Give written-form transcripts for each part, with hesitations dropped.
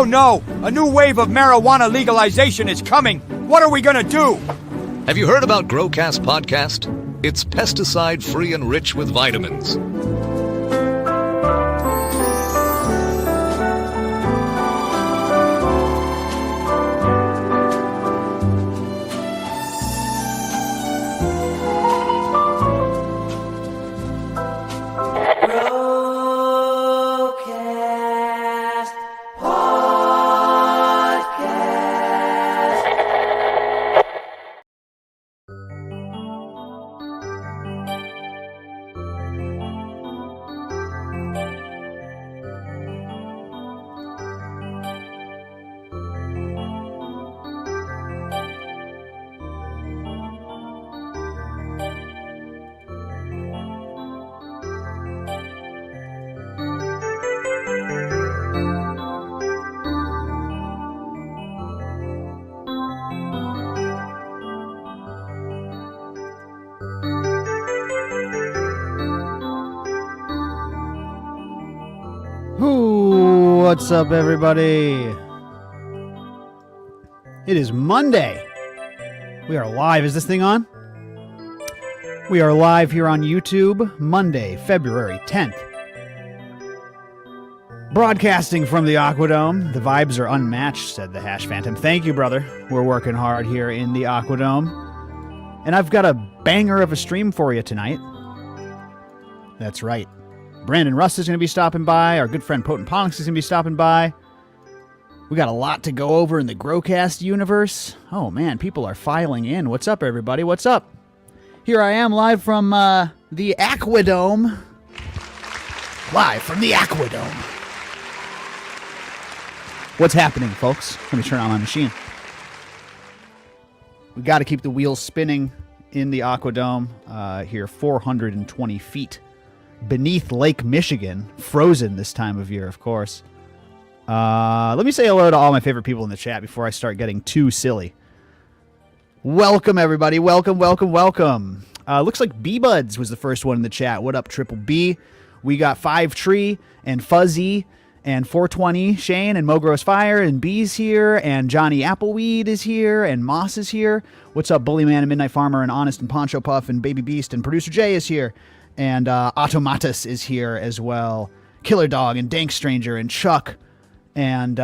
Oh no! A new wave of marijuana legalization is coming! What are we gonna do? Have you heard about GrowCast Podcast? It's pesticide-free and rich with vitamins. What's up, everybody? It is Monday. We are live. Is this thing on? We are live here on YouTube, Monday, February 10th. Broadcasting from the Aquadome. The vibes are unmatched, said the Hash Phantom. Thank you, brother. We're working hard here in the Aquadome. And I've got a banger of a stream for you tonight. That's right. Brandon Rust is going to be stopping by. Our good friend Ponics is going to be stopping by. We got a lot to go over in the GrowCast universe. Oh, man, people are filing in. What's up, everybody? What's up? Here I am live from the Aquadome. Live from the Aquadome. What's happening, folks? Let me turn on my machine. We got to keep the wheels spinning in the Aquadome here, 420 feet. Beneath Lake Michigan, frozen this time of year, of course. Let me say hello to all my favorite people in the chat before I start getting too silly. Welcome, everybody. Welcome, welcome, welcome. Looks like B-Buds was the first one in the chat. What up, Triple B? We got 5 Tree and Fuzzy and 420 Shane and Mogro's Fire and B's here and Johnny Appleweed is here and Moss is here. What's up, Bullyman and Midnight Farmer and Honest and Poncho Puff and Baby Beast and Producer Jay is here. And Automatus is here as well. Killer Dog and Dank Stranger and Chuck. And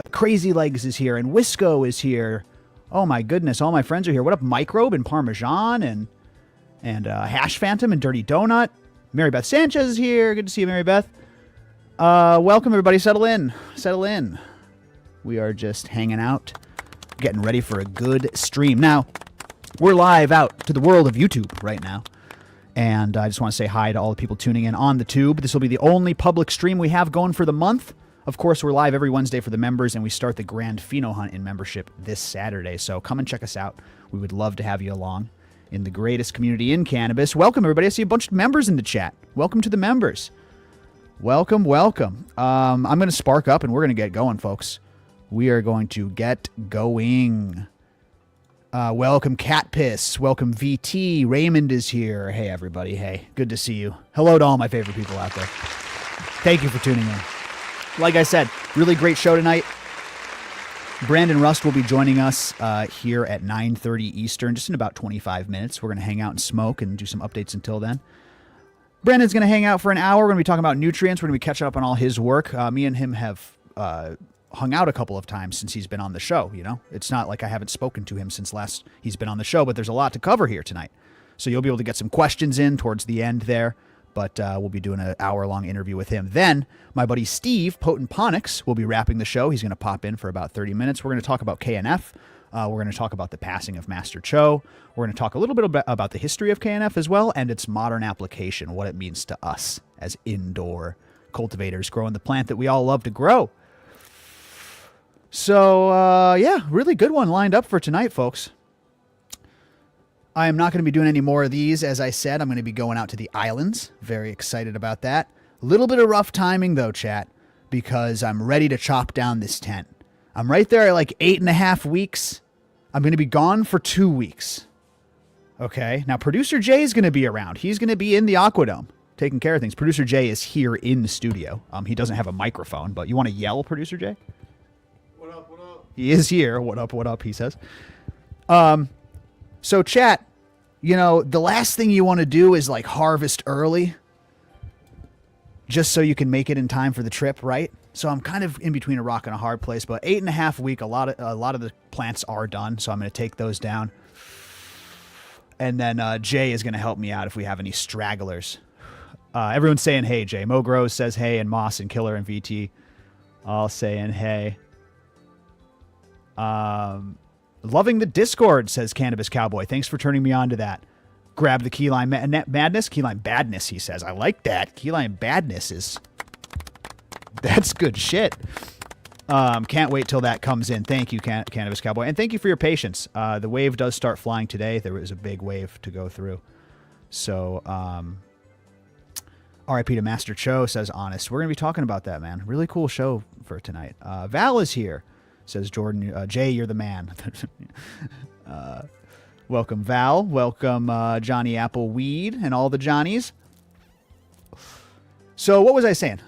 Crazy Legs is here. And Wisco is here. Oh my goodness, all my friends are here. What up, Microbe and Parmesan and Hash Phantom and Dirty Donut. Mary Beth Sanchez is here. Good to see you, Mary Beth. Welcome, everybody. Settle in. Settle in. We are just hanging out, getting ready for a good stream. Now, we're live out to the world of YouTube right now. And I just want to say hi to all the people tuning in on the tube. This will be the only public stream we have going for the month. Of course, we're live every Wednesday for the members, and we start the Grand Pheno Hunt in membership this Saturday. So come and check us out. We would love to have you along in the greatest community in cannabis. Welcome, everybody. I see a bunch of members in the chat. Welcome to the members. Welcome, welcome. I'm going to spark up, and we're going to get going, folks. We are going to get going. Welcome, Cat Piss. Welcome, VT. Raymond is here. Hey, everybody. Hey, good to see you. Hello to all my favorite people out there. Thank you for tuning in. Like I said, really great show tonight. Brandon Rust will be joining us here at 9:30 Eastern, just in about 25 minutes. We're going to hang out and smoke and do some updates until then. Brandon's going to hang out for an hour. We're going to be talking about nutrients. We're going to be catching up on all his work. Me and him have hung out a couple of times since he's been on the show, you know? It's not like I haven't spoken to him since last he's been on the show, but there's a lot to cover here tonight. So you'll be able to get some questions in towards the end there, but we'll be doing an hour-long interview with him. Then my buddy Steve, Potent Ponics, will be wrapping the show. He's going to pop in for about 30 minutes. We're going to talk about KNF. We're going to talk about the passing of Master Cho. We're going to talk a little bit about the history of KNF as well and its modern application, what it means to us as indoor cultivators growing the plant that we all love to grow. So, yeah, really good one lined up for tonight, folks. I am not going to be doing any more of these. As I said, I'm going to be going out to the islands. Very excited about that. A little bit of rough timing, though, chat, because I'm ready to chop down this tent. I'm right there at like 8.5 weeks. I'm going to be gone for 2 weeks. Okay, now Producer Jay is going to be around. He's going to be in the Aquadome taking care of things. Producer Jay is here in the studio. He doesn't have a microphone, but you want to yell, Producer Jay? He is here. What up, he says. So chat, the last thing you want to do is like harvest early just so you can make it in time for the trip, right? So I'm kind of in between a rock and a hard place, but 8.5 weeks, a lot of the plants are done, so I'm going to take those down. And then Jay is going to help me out if we have any stragglers. Everyone's saying hey, Jay. Mo Grows says hey, and Moss and Killer and VT all saying hey. Loving the Discord, says Cannabis Cowboy. Thanks for turning me on to that. Grab the Keyline Madness. Keyline Badness, he says. I like that. Keyline Badness that's good shit. Can't wait till that comes in. Thank you, Cannabis Cowboy. And thank you for your patience. The wave does start flying today. There was a big wave to go through. So, RIP to Master Cho, says Honest. We're going to be talking about that, man. Really cool show for tonight. Val is here, says Jordan. Jay, you're the man. Welcome, Val. Welcome, Johnny Appleweed and all the Johnnies. So what was I saying?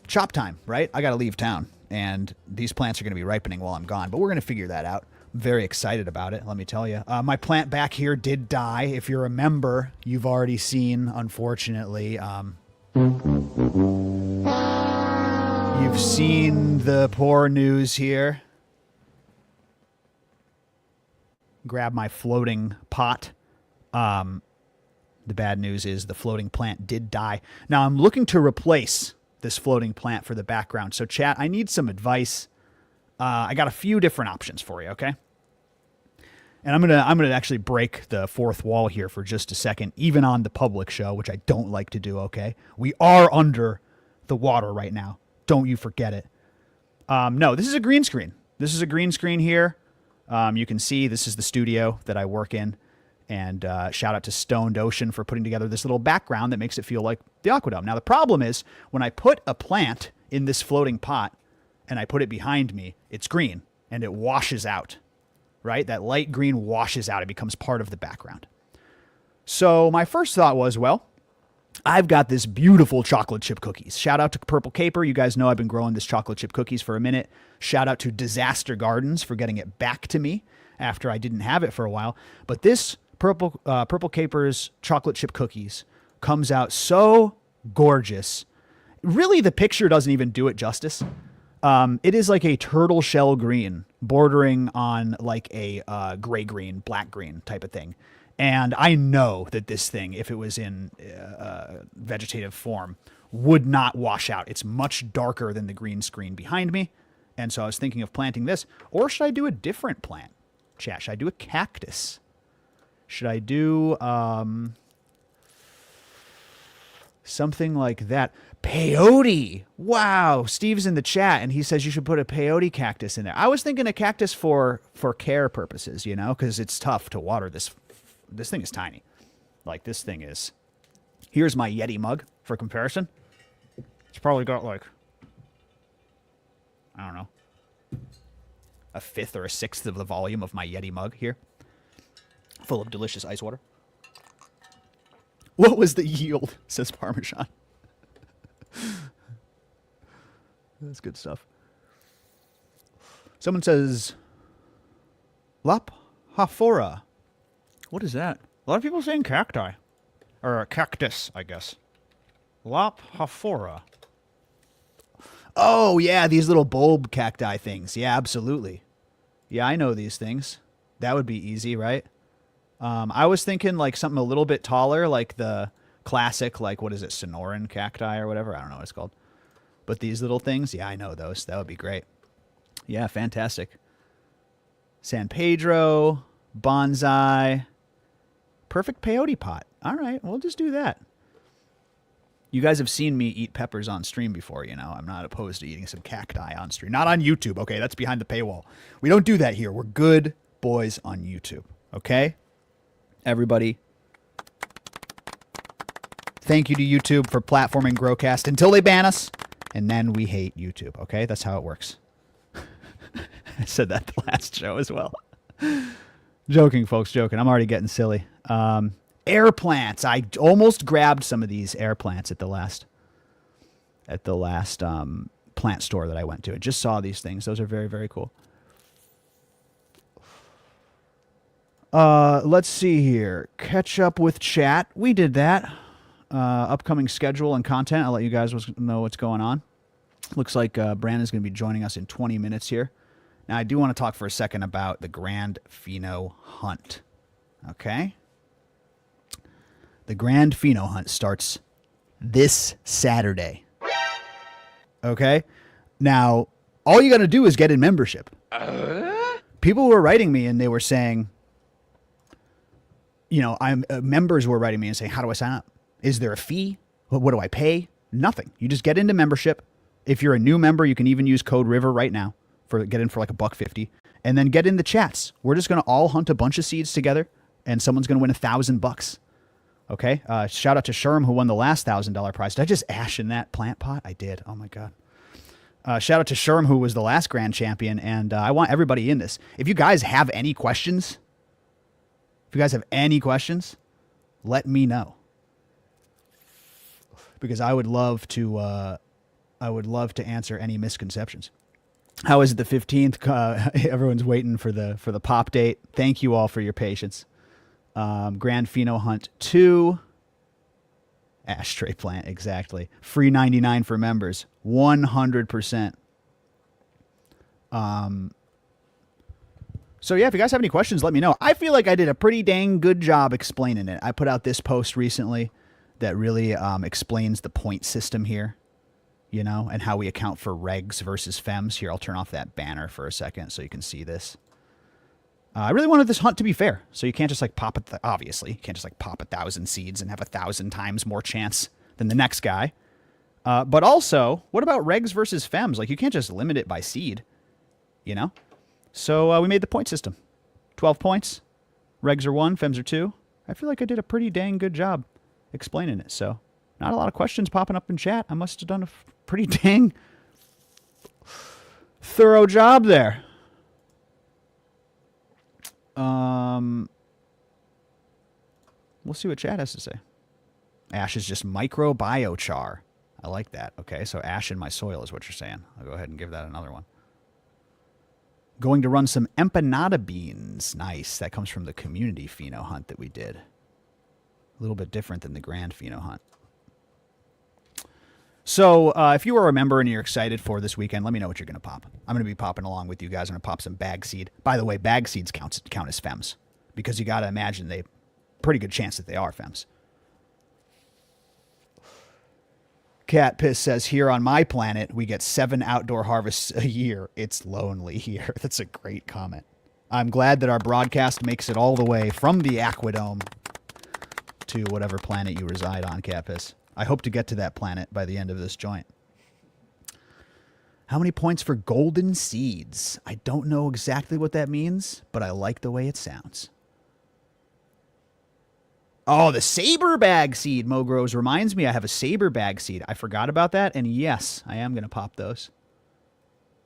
Chop time, right? I got to leave town, and these plants are going to be ripening while I'm gone, but we're going to figure that out. I'm very excited about it, let me tell you. My plant back here did die. If you remember, you've already seen, unfortunately. You've seen the poor news here. Grab my floating pot. The bad news is the floating plant did die. Now I'm looking to replace this floating plant for the background. So chat, I need some advice. I got a few different options for you, okay? And I'm gonna actually break the fourth wall here for just a second, even on the public show, which I don't like to do, okay? We are under the water right now. Don't you forget it. No, this is a green screen. This is a green screen here. You can see this is the studio that I work in. And shout out to Stoned Ocean for putting together this little background that makes it feel like the Aquadome. Now, the problem is when I put a plant in this floating pot and I put it behind me, it's green and it washes out, right? That light green washes out. It becomes part of the background. So my first thought was, well, I've got this beautiful chocolate chip cookies. Shout out to Purple Caper. You guys know I've been growing this chocolate chip cookies for a minute. Shout out to Disaster Gardens for getting it back to me after I didn't have it for a while. But this Purple Caper's chocolate chip cookies comes out so gorgeous. Really, the picture doesn't even do it justice. It is like a turtle shell green bordering on like a gray green, black green type of thing. And I know that this thing, if it was in vegetative form, would not wash out. It's much darker than the green screen behind me. And so I was thinking of planting this. Or should I do a different plant? Chat, should I do a cactus? Should I do something like that? Peyote! Wow, Steve's in the chat, and he says you should put a peyote cactus in there. I was thinking a cactus for care purposes, because it's tough to water this. This thing is tiny. Like, this thing is... Here's my Yeti mug for comparison. It's probably got, like... I don't know. A fifth or a sixth of the volume of my Yeti mug here. Full of delicious ice water. What was the yield? Says Parmesan. That's good stuff. Someone says... Lap Hafora. What is that? A lot of people are saying cacti. Or cactus, I guess. Lap Hafora. Oh, yeah, these little bulb cacti things. Yeah, absolutely. Yeah, I know these things. That would be easy, right? I was thinking like something a little bit taller, like the classic, like, what is it, Sonoran cacti or whatever? I don't know what it's called. But these little things, yeah, I know those. That would be great. Yeah, fantastic. San Pedro, bonsai, perfect peyote pot. All right, we'll just do that. You guys have seen me eat peppers on stream before, I'm not opposed to eating some cacti on stream. Not on YouTube, okay? That's behind the paywall. We don't do that here. We're good boys on YouTube, okay? Everybody, thank you to YouTube for platforming GrowCast until they ban us, and then we hate YouTube, okay? That's how it works. I said that the last show as well. Joking, folks, joking. I'm already getting silly. Air plants. I almost grabbed some of these air plants at the last plant store that I went to. I just saw these things. Those are very, very cool. Let's see here. Catch up with chat. We did that. Upcoming schedule and content. I'll let you guys know what's going on. Looks like Brandon's going to be joining us in 20 minutes here. Now, I do want to talk for a second about the Grand Pheno Hunt. Okay? The Grand Pheno Hunt starts this Saturday. Okay? Now, all you got to do is get in membership. People were writing me and they were saying, members were writing me and saying, how do I sign up? Is there a fee? What do I pay? Nothing. You just get into membership. If you're a new member, you can even use code RIVER right now get in for like $1.50, and then get in the chats. We're just going to all hunt a bunch of seeds together, and someone's going to win $1,000. Okay. Shout out to Sherm, who won the last $1,000 prize. Did I just ash in that plant pot? I did. Oh my God. Shout out to Sherm, who was the last grand champion. And I want everybody in this. If you guys have any questions, let me know. Because I would love to answer any misconceptions. How is it the 15th? Everyone's waiting for the pop date. Thank you all for your patience. Grand Pheno Hunt 2. Ashtray plant, exactly. Free 99 for members. 100%. So yeah, if you guys have any questions, let me know. I feel like I did a pretty dang good job explaining it. I put out this post recently that really explains the point system here, and how we account for regs versus fems. Here, I'll turn off that banner for a second so you can see this. I really wanted this hunt to be fair, so you can't just pop it. Obviously, you can't just pop 1,000 seeds and have 1,000 times more chance than the next guy. But also, what about regs versus fems? You can't just limit it by seed, So we made the point system. 12 points. Regs are 1, fems are 2. I feel like I did a pretty dang good job explaining it. So not a lot of questions popping up in chat. I must have done a pretty dang thorough job there. We'll see what chat has to say. Ash is just microbiochar. I like that. Okay, so ash in my soil is what you're saying. I'll go ahead and give that another one. Going to run some empanada beans. Nice. That comes from the community Pheno hunt that we did. A little bit different than the Grand Pheno hunt. So if you are a member and you're excited for this weekend, let me know what you're going to pop. I'm going to be popping along with you guys. I'm going to pop some bag seed. By the way, bag seeds count as fems, because you got to imagine they pretty good chance that they are fems. Cat Piss says, here on my planet, we get 7 outdoor harvests a year. It's lonely here. That's a great comment. I'm glad that our broadcast makes it all the way from the Aquadome to whatever planet you reside on, Cat Piss. I hope to get to that planet by the end of this joint. How many points for golden seeds? I don't know exactly what that means, but I like the way it sounds. Oh, the saber bag seed, Mogros, reminds me I have a saber bag seed. I forgot about that, and yes, I am going to pop those.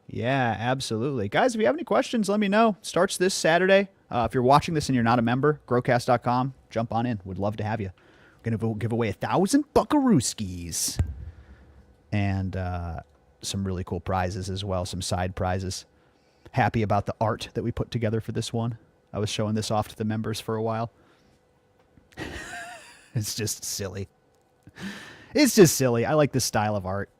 Yeah, absolutely. Guys, if you have any questions, let me know. Starts this Saturday. If you're watching this and you're not a member, growcast.com, jump on in. Would love to have you. Going to give away 1,000 buckarooskies. And some really cool prizes as well, some side prizes. Happy about the art that we put together for this one. I was showing this off to the members for a while. It's just silly. It's just silly. I like this style of art.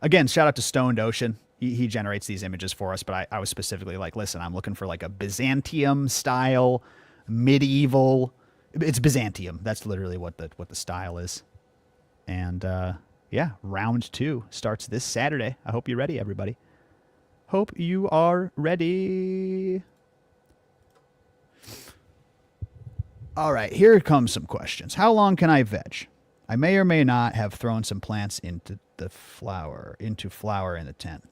Again, shout out to Stoned Ocean. He generates these images for us, but I was specifically like, listen, I'm looking for like a Byzantium style, medieval. It's Byzantium. That's literally what the style is. And yeah, round 2 starts this Saturday. I hope you're ready, everybody. Hope you are ready. All right, here comes some questions. How long can I veg? I may or may not have thrown some plants into flower in the tent.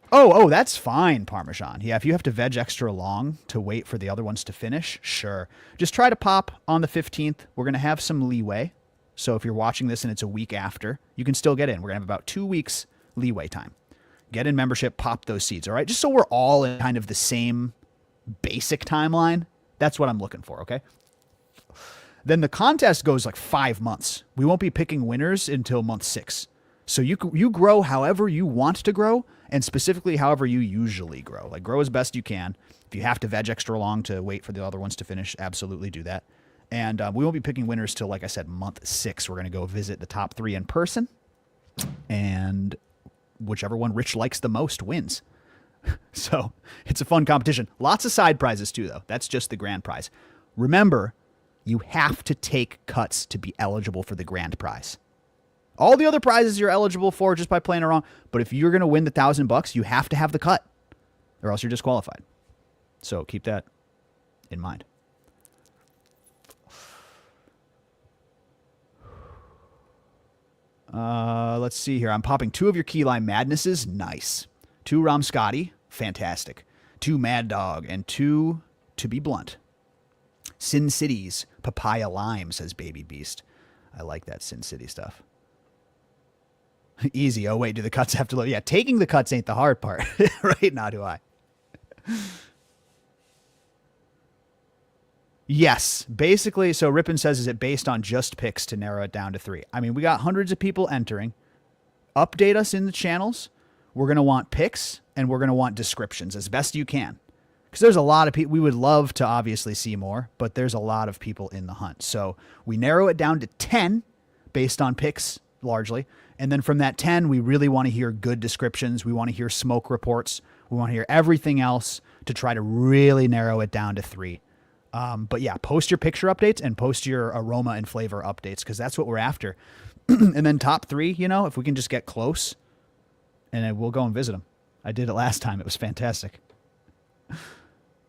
Oh, that's fine, Parmesan. Yeah, if you have to veg extra long to wait for the other ones to finish, sure. Just try to pop on the 15th. We're going to have some leeway. So if you're watching this and it's a week after, you can still get in. We're going to have about 2 weeks leeway time. Get in membership, pop those seeds, all right? Just so we're all in kind of the same basic timeline. That's what I'm looking for, okay? Then the contest goes like 5 months. We won't be picking winners until month 6. So you grow however you want to grow, and specifically however you usually grow. Like, grow as best you can. If you have to veg extra long to wait for the other ones to finish, absolutely do that. And we won't be picking winners till, like I said, month 6. We're going to go visit the top 3 in person, and whichever one Rich likes the most wins. So it's a fun competition. Lots of side prizes too, though. That's just the grand prize. Remember, you have to take cuts to be eligible for the grand prize. All the other prizes you're eligible for just by playing around. But if you're going to win the $1,000, you have to have the cut, or else you're disqualified. So keep that in mind. Let's see here. I'm popping 2 of your Key Lime Madnesses. Nice. 2 Ramscotty. Fantastic. 2 Mad Dog. And 2, to be blunt, Sin Cities. Papaya Lime, says Baby Beast. I like that Sin City stuff. Easy. Oh, wait. Do the cuts have to load? Yeah, taking the cuts ain't the hard part. Right? Not do I. Yes, basically. So Rippin says, is it based on just picks to narrow it down to 3? I mean, we got hundreds of people entering. Update us in the channels. We're going to want picks, and we're going to want descriptions as best you can. Because there's a lot of people. We would love to obviously see more, but there's a lot of people in the hunt. So we narrow it down to 10 based on picks largely. And then from that 10, we really want to hear good descriptions. We want to hear smoke reports. We want to hear everything else to try to really narrow it down to 3. But yeah, post your picture updates and post your aroma and flavor updates, because that's what we're after. And then top 3, you know, if we can just get close, and then we'll go and visit them. I did it last time. It was fantastic.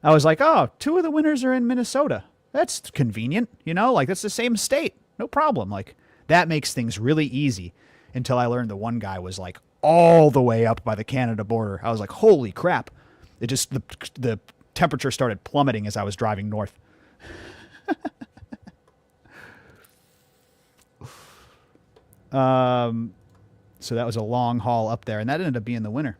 I was like, oh, 2 of the winners are in Minnesota. That's convenient, you know, like that's the same state. No problem. Like, that makes things really easy, until I learned the one guy was like all the way up by the Canada border. I was like, holy crap. It just, the temperature started plummeting as I was driving north. So that was a long haul up there, and that ended up being the winner.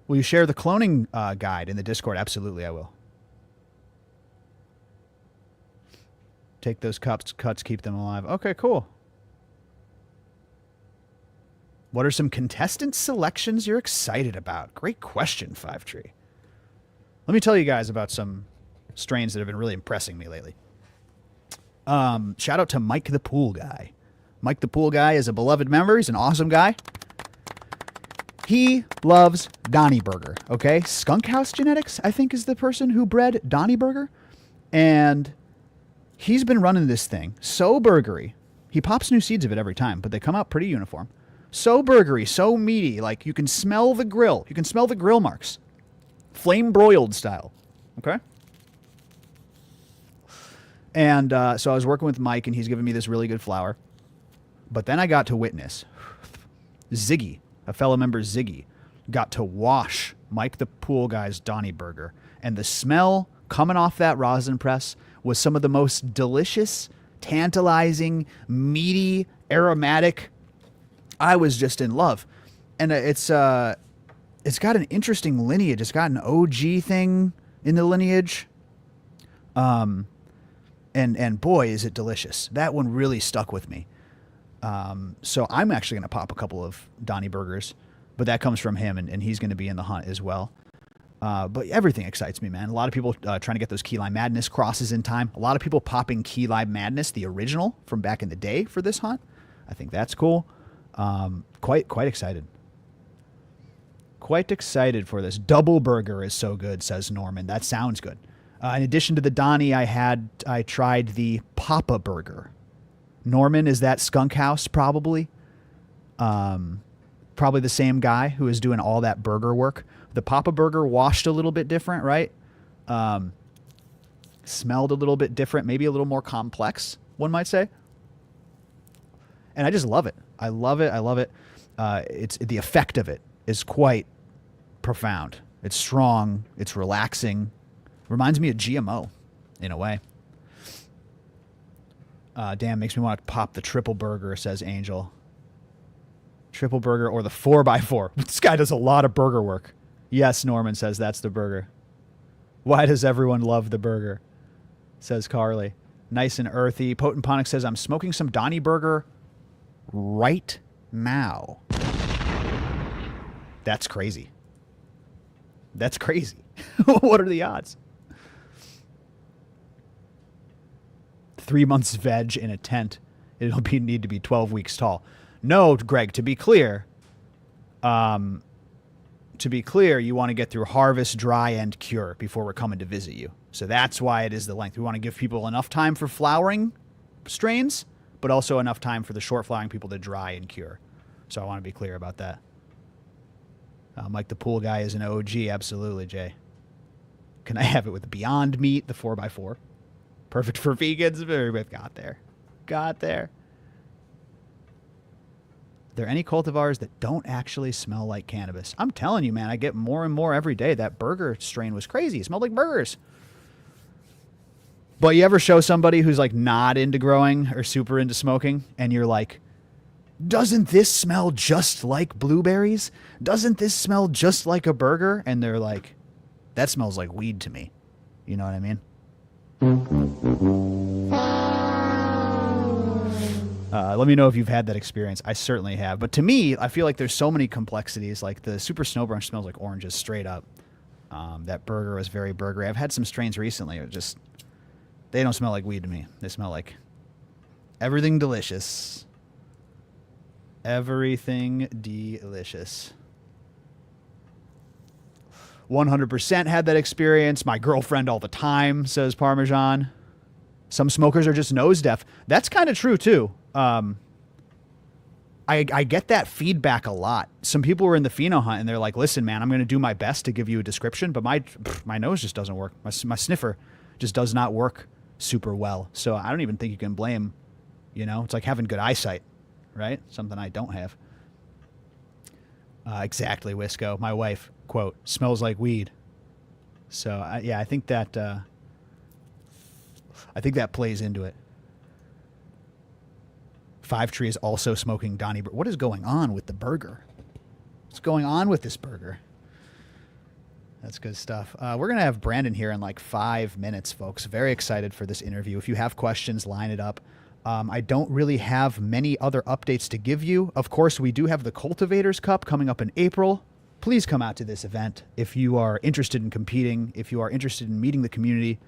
Will you share the cloning guide in the Discord? Absolutely, I will. Take those cuts, keep them alive. Okay, cool. What are some contestant selections you're excited about? Great question, 5Tree. Let me tell you guys about some strains that have been really impressing me lately. Shout out to Mike the Pool Guy. Mike the Pool Guy is a beloved member. He's an awesome guy. He loves Donnie Burger, okay? Skunk House Genetics, I think, is the person who bred Donnie Burger. And he's been running this thing so burgery. He pops new seeds of it every time, but they come out pretty uniform. So burgery, so meaty, like you can smell the grill. You can smell the grill marks. Flame broiled style, okay? And so I was working with Mike, and he's giving me this really good flour. But then I got to witness Ziggy, a fellow member Ziggy, got to wash Mike the Pool Guy's Donnie Burger. And the smell coming off that rosin press was some of the most delicious, tantalizing, meaty, aromatic. I was just in love. And it's got an interesting lineage. It's got an OG thing in the lineage. And boy, is it delicious. That one really stuck with me. So I'm actually going to pop a couple of Donnie Burgers, but that comes from him, and he's going to be in the hunt as well. But everything excites me, man. A lot of people trying to get those Key Lime Madness crosses in time. A lot of people popping Key Lime Madness, the original from back in the day, for this hunt. I think that's cool. Quite excited. Quite excited for this. Double Burger is so good, says Norman. That sounds good. In addition to the Donnie, I tried the Papa Burger. Norman, is that Skunk House probably? Probably the same guy who is doing all that burger work. The Papa Burger washed a little bit different, right? Smelled a little bit different, maybe a little more complex, one might say. And I just love it. I love it. I love it. It's the effect of it is quite profound. It's strong. It's relaxing. Reminds me of GMO in a way. Damn, makes me want to pop the triple burger, says Angel. Triple burger or the 4x4. This guy does a lot of burger work. Yes, Norman says that's the burger. Why does everyone love the burger? Says Carly. Nice and earthy. Potent Ponics says, I'm smoking some Donnie Burger right now. That's crazy. That's crazy. What are the odds? 3 months veg in a tent. It'll need to be 12 weeks tall. No, Greg, to be clear, you want to get through harvest, dry, and cure before we're coming to visit you. So that's why it is the length. We want to give people enough time for flowering strains, but also enough time for the short flowering people to dry and cure. So I want to be clear about that. Mike the Pool Guy is an OG. Absolutely, Jay. Can I have it with Beyond Meat, the 4x4? Perfect for vegans. We've got there. Got there. Are there any cultivars that don't actually smell like cannabis? I'm telling you, man, I get more and more every day. That burger strain was crazy. It smelled like burgers. But you ever show somebody who's like not into growing or super into smoking, and you're like, doesn't this smell just like blueberries? Doesn't this smell just like a burger? And they're like, that smells like weed to me. You know what I mean? Let me know if you've had that experience. I certainly have. But to me, I feel like there's so many complexities. Like the Super Snow Brunch smells like oranges straight up. That burger was very burgery. I've had some strains recently. They don't smell like weed to me. They smell like everything delicious. Everything delicious. 100% had that experience. My girlfriend all the time, says Parmesan. Some smokers are just nose deaf. That's kind of true, too. I get that feedback a lot. Some people were in the Pheno hunt, and they're like, listen, man, I'm going to do my best to give you a description, but my nose just doesn't work. My sniffer just does not work super well. So I don't even think you can blame, it's like having good eyesight, right? Something I don't have. Exactly, Wisco. My wife, quote, smells like weed. So, I think that plays into it. Five Tree is also smoking Donnie. What is going on with the burger? What's going on with this burger? That's good stuff. We're going to have Brandon here in like 5 minutes, folks. Very excited for this interview. If you have questions, line it up. I don't really have many other updates to give you. Of course, we do have the Cultivators Cup coming up in April. Please come out to this event if you are interested in competing, if you are interested in meeting the community.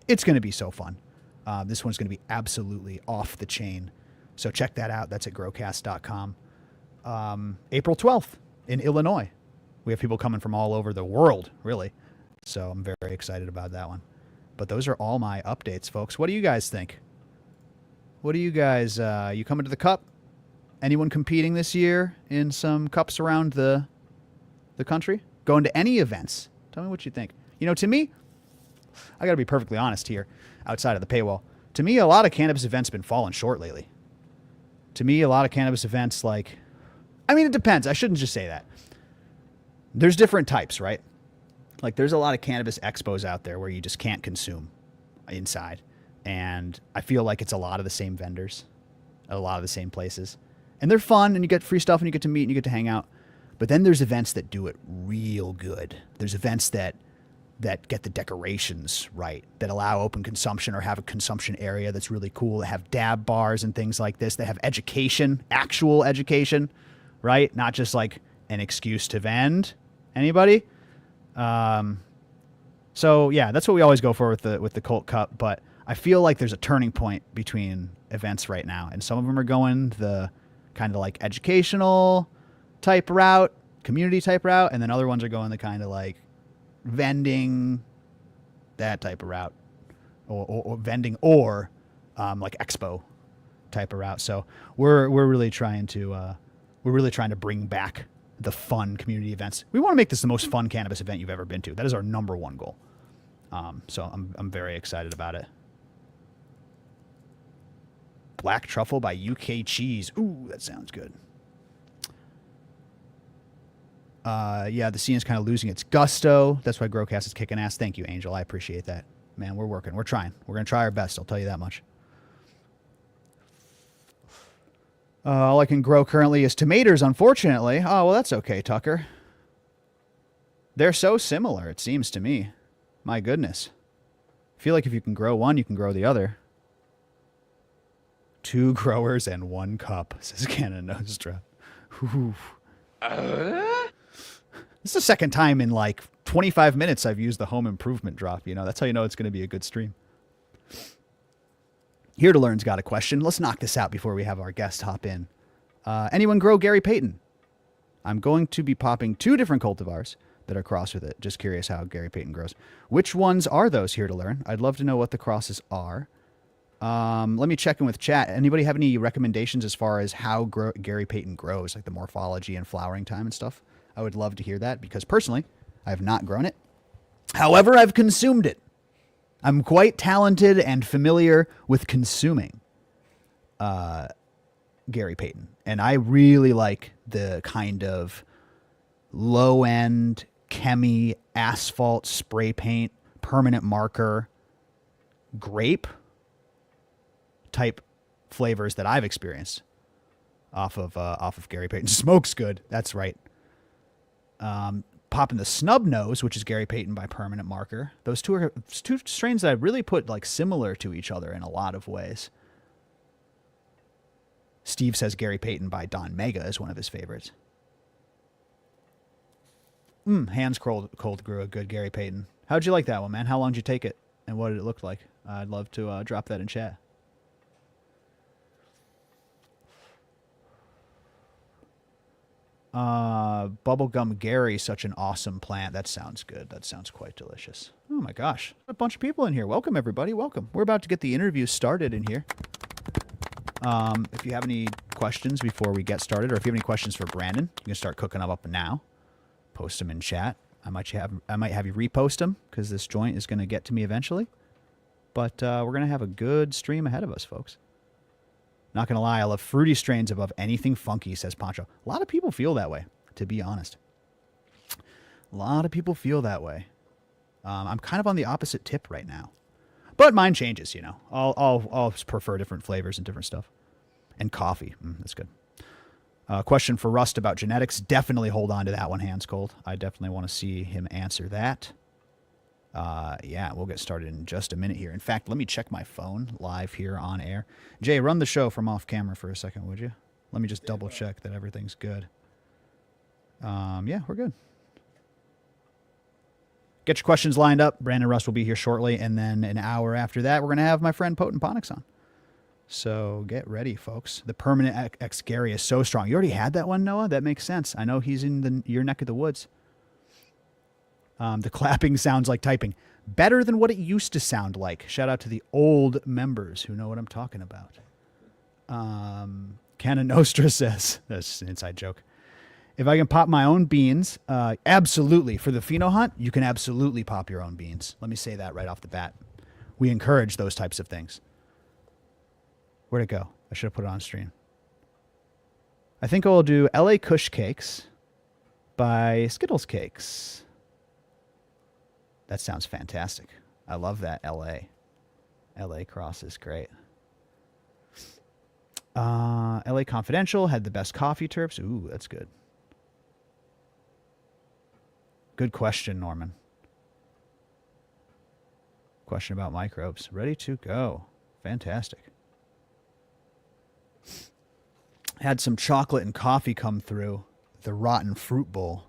It's going to be so fun. This one's going to be absolutely off the chain. So check that out. That's at growcast.com. April 12th in Illinois. We have people coming from all over the world, really. So I'm very excited about that one. But those are all my updates, folks. What do you guys think? What do you guys, you coming to the Cup? Anyone competing this year in some cups around the country? Going to any events? Tell me what you think. To me, I got to be perfectly honest here, outside of the paywall. To me, a lot of cannabis events have been falling short lately. To me, a lot of cannabis events, it depends. I shouldn't just say that. There's different types, right? Like, there's a lot of cannabis expos out there where you just can't consume inside. And I feel like it's a lot of the same vendors, a lot of the same places. And they're fun, and you get free stuff, and you get to meet, and you get to hang out. But then there's events that do it real good. There's events that get the decorations right, that allow open consumption or have a consumption area that's really cool, that have dab bars and things like this, that have education, actual education, right? Not just like an excuse to vend. Anybody? So yeah, that's what we always go for with the Cult Cup, but I feel like there's a turning point between events right now, and some of them are going the kind of like educational type route, community type route, and then other ones are going the kind of like vending, that type of route, or vending, or like expo type of route. So we're really trying to bring back the fun community events. We want to make this the most fun cannabis event you've ever been to. That is our number one goal. So I'm very excited about it. Black Truffle by UK Cheese. Ooh, that sounds good. Yeah, the scene is kind of losing its gusto. That's why GrowCast is kicking ass. Thank you, Angel. I appreciate that. Man, we're working. We're trying. We're going to try our best. I'll tell you that much. All I can grow currently is tomatoes, unfortunately. Oh, well, that's okay, Tucker. They're so similar, it seems to me. My goodness. I feel like if you can grow one, you can grow the other. 2 growers and 1 cup, says Cannon Nostra. This is the second time in like 25 minutes I've used the home improvement drop. You know, that's how you know it's going to be a good stream. Here to Learn's got a question. Let's knock this out before we have our guest hop in. Anyone grow Gary Payton? I'm going to be popping 2 different cultivars that are crossed with it. Just curious how Gary Payton grows. Which ones are those, Here to Learn? I'd love to know what the crosses are. Let me check in with chat. Anybody have any recommendations as far as how Gary Payton grows, like the morphology and flowering time and stuff? I would love to hear that because personally, I have not grown it. However, I've consumed it. I'm quite talented and familiar with consuming Gary Payton. And I really like the kind of low-end, chemi, asphalt, spray paint, permanent marker, grape type flavors that I've experienced off of Gary Payton. Smoke's good. That's right. Popping the Snub Nose, which is Gary Payton by Permanent Marker. Those 2 are 2 strains that I really put like similar to each other in a lot of ways. Steve says Gary Payton by Don Mega is one of his favorites. Hands Cold grew a good Gary Payton. How'd you like that one, man? How long did you take it? And what did it look like? I'd love to drop that in chat. Bubblegum Gary, such an awesome plant. That sounds good. That sounds quite delicious. Oh my gosh. A bunch of people in here. Welcome, everybody. Welcome. We're about to get the interview started in here. If you have any questions before we get started, or if you have any questions for Brandon, you can start cooking them up now. Post them in chat. I might have you repost them because this joint is going to get to me eventually. But we're going to have a good stream ahead of us, folks. Not going to lie, I love fruity strains above anything funky, says Poncho. A lot of people feel that way, to be honest. A lot of people feel that way. I'm kind of on the opposite tip right now. But mine changes, you know. I'll prefer different flavors and different stuff. And coffee. That's good. Question for Rust about genetics. Definitely hold on to that one, Hands Cold. I definitely want to see him answer that. Yeah, we'll get started in just a minute here. In fact, let me check my phone live here on air. Jay, run the show from off camera for a second, would you? Let me just double check that everything's good. Yeah, we're good. Get your questions lined up. Brandon Rust will be here shortly, and then an hour after that, we're going to have my friend Potent Ponics on. So get ready, folks. The Permanent X Gary is so strong. You already had that one, Noah? That makes sense. I know he's in your neck of the woods. The clapping sounds like typing. Better than what it used to sound like. Shout out to the old members who know what I'm talking about. Cannon Nostra says, that's an inside joke. If I can pop my own beans, absolutely. For the Pheno hunt, you can absolutely pop your own beans. Let me say that right off the bat. We encourage those types of things. Where'd it go? I should have put it on stream. I think I'll do LA Kush Cakes by Skittles Cakes. That sounds fantastic. I love that LA. LA cross is great. LA Confidential had the best coffee terps. Ooh, that's good. Good question, Norman. Question about microbes. Ready to go. Fantastic. Had some chocolate and coffee come through. The rotten fruit bowl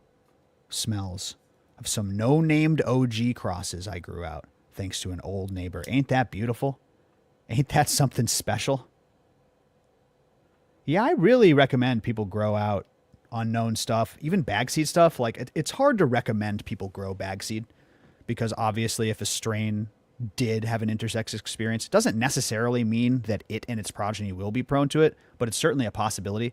smells of some no-named OG crosses I grew out thanks to an old neighbor. Ain't that beautiful? Ain't that something special? Yeah, I really recommend people grow out unknown stuff, even bag seed stuff. Like, it's hard to recommend people grow bag seed because obviously if a strain did have an intersex experience, it doesn't necessarily mean that it and its progeny will be prone to it, but it's certainly a possibility.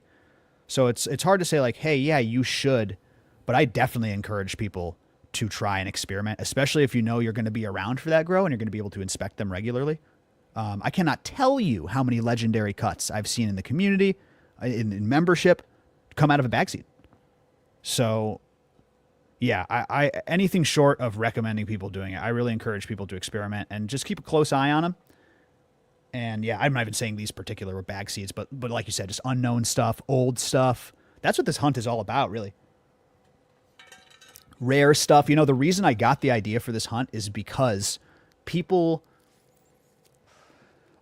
So it's hard to say like, hey, yeah, you should, but I definitely encourage people to try and experiment, especially if you know you're going to be around for that grow and you're going to be able to inspect them regularly. I cannot tell you how many legendary cuts I've seen in the community, in membership, come out of a bag seed. So, yeah, I anything short of recommending people doing it, I really encourage people to experiment and just keep a close eye on them. And yeah, I'm not even saying these particular were bag seeds, but like you said, just unknown stuff, old stuff. That's what this hunt is all about, really. Rare stuff. You know, the reason I got the idea for this hunt is because people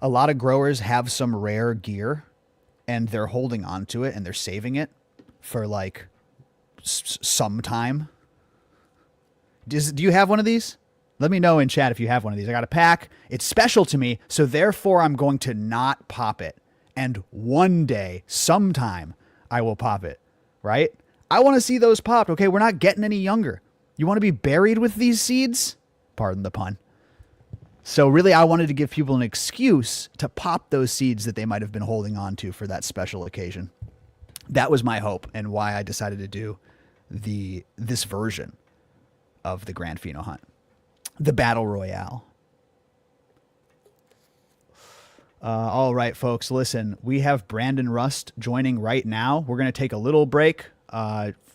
a lot of growers have some rare gear and they're holding on to it and they're saving it for like some time. Do you have one of these? Let me know in chat if you have one of these. I got a pack. It's special to me, so therefore I'm going to not pop it. And one day, sometime, I will pop it, right? I want to see those popped. Okay, we're not getting any younger. You want to be buried with these seeds? Pardon the pun. So really, I wanted to give people an excuse to pop those seeds that they might have been holding on to for that special occasion. That was my hope and why I decided to do this version of the Grand Pheno Hunt. The Battle Royale. All right, folks, listen, we have Brandon Rust joining right now. We're going to take a little break,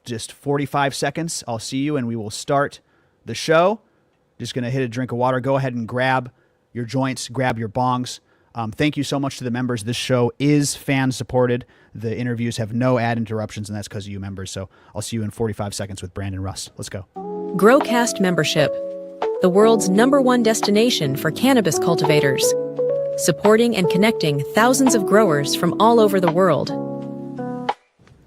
just 45 seconds. I'll see you, and we will start the show. Just going to hit a drink of water. Go ahead and grab your joints, grab your bongs. Thank you so much to the members. This show is fan-supported. The interviews have no ad interruptions, and that's because of you members. So I'll see you in 45 seconds with Brandon Rust. Let's go. GrowCast membership, the world's #1 destination for cannabis cultivators, supporting and connecting thousands of growers from all over the world.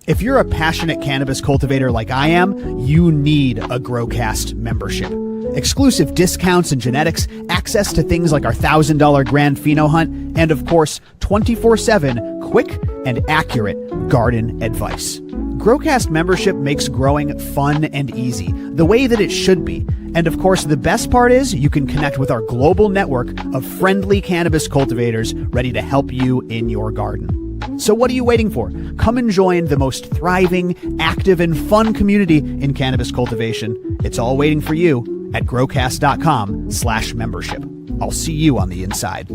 If you're a passionate cannabis cultivator like I am, you need a GrowCast membership. Exclusive discounts and genetics, access to things like our $1,000 Grand Pheno Hunt, and of course, 24/7 quick and accurate garden advice. GrowCast membership makes growing fun and easy, the way that it should be. And of course, the best part is you can connect with our global network of friendly cannabis cultivators ready to help you in your garden. So what are you waiting for? Come and join the most thriving, active, and fun community in cannabis cultivation. It's all waiting for you at growcast.com/membership. I'll see you on the inside.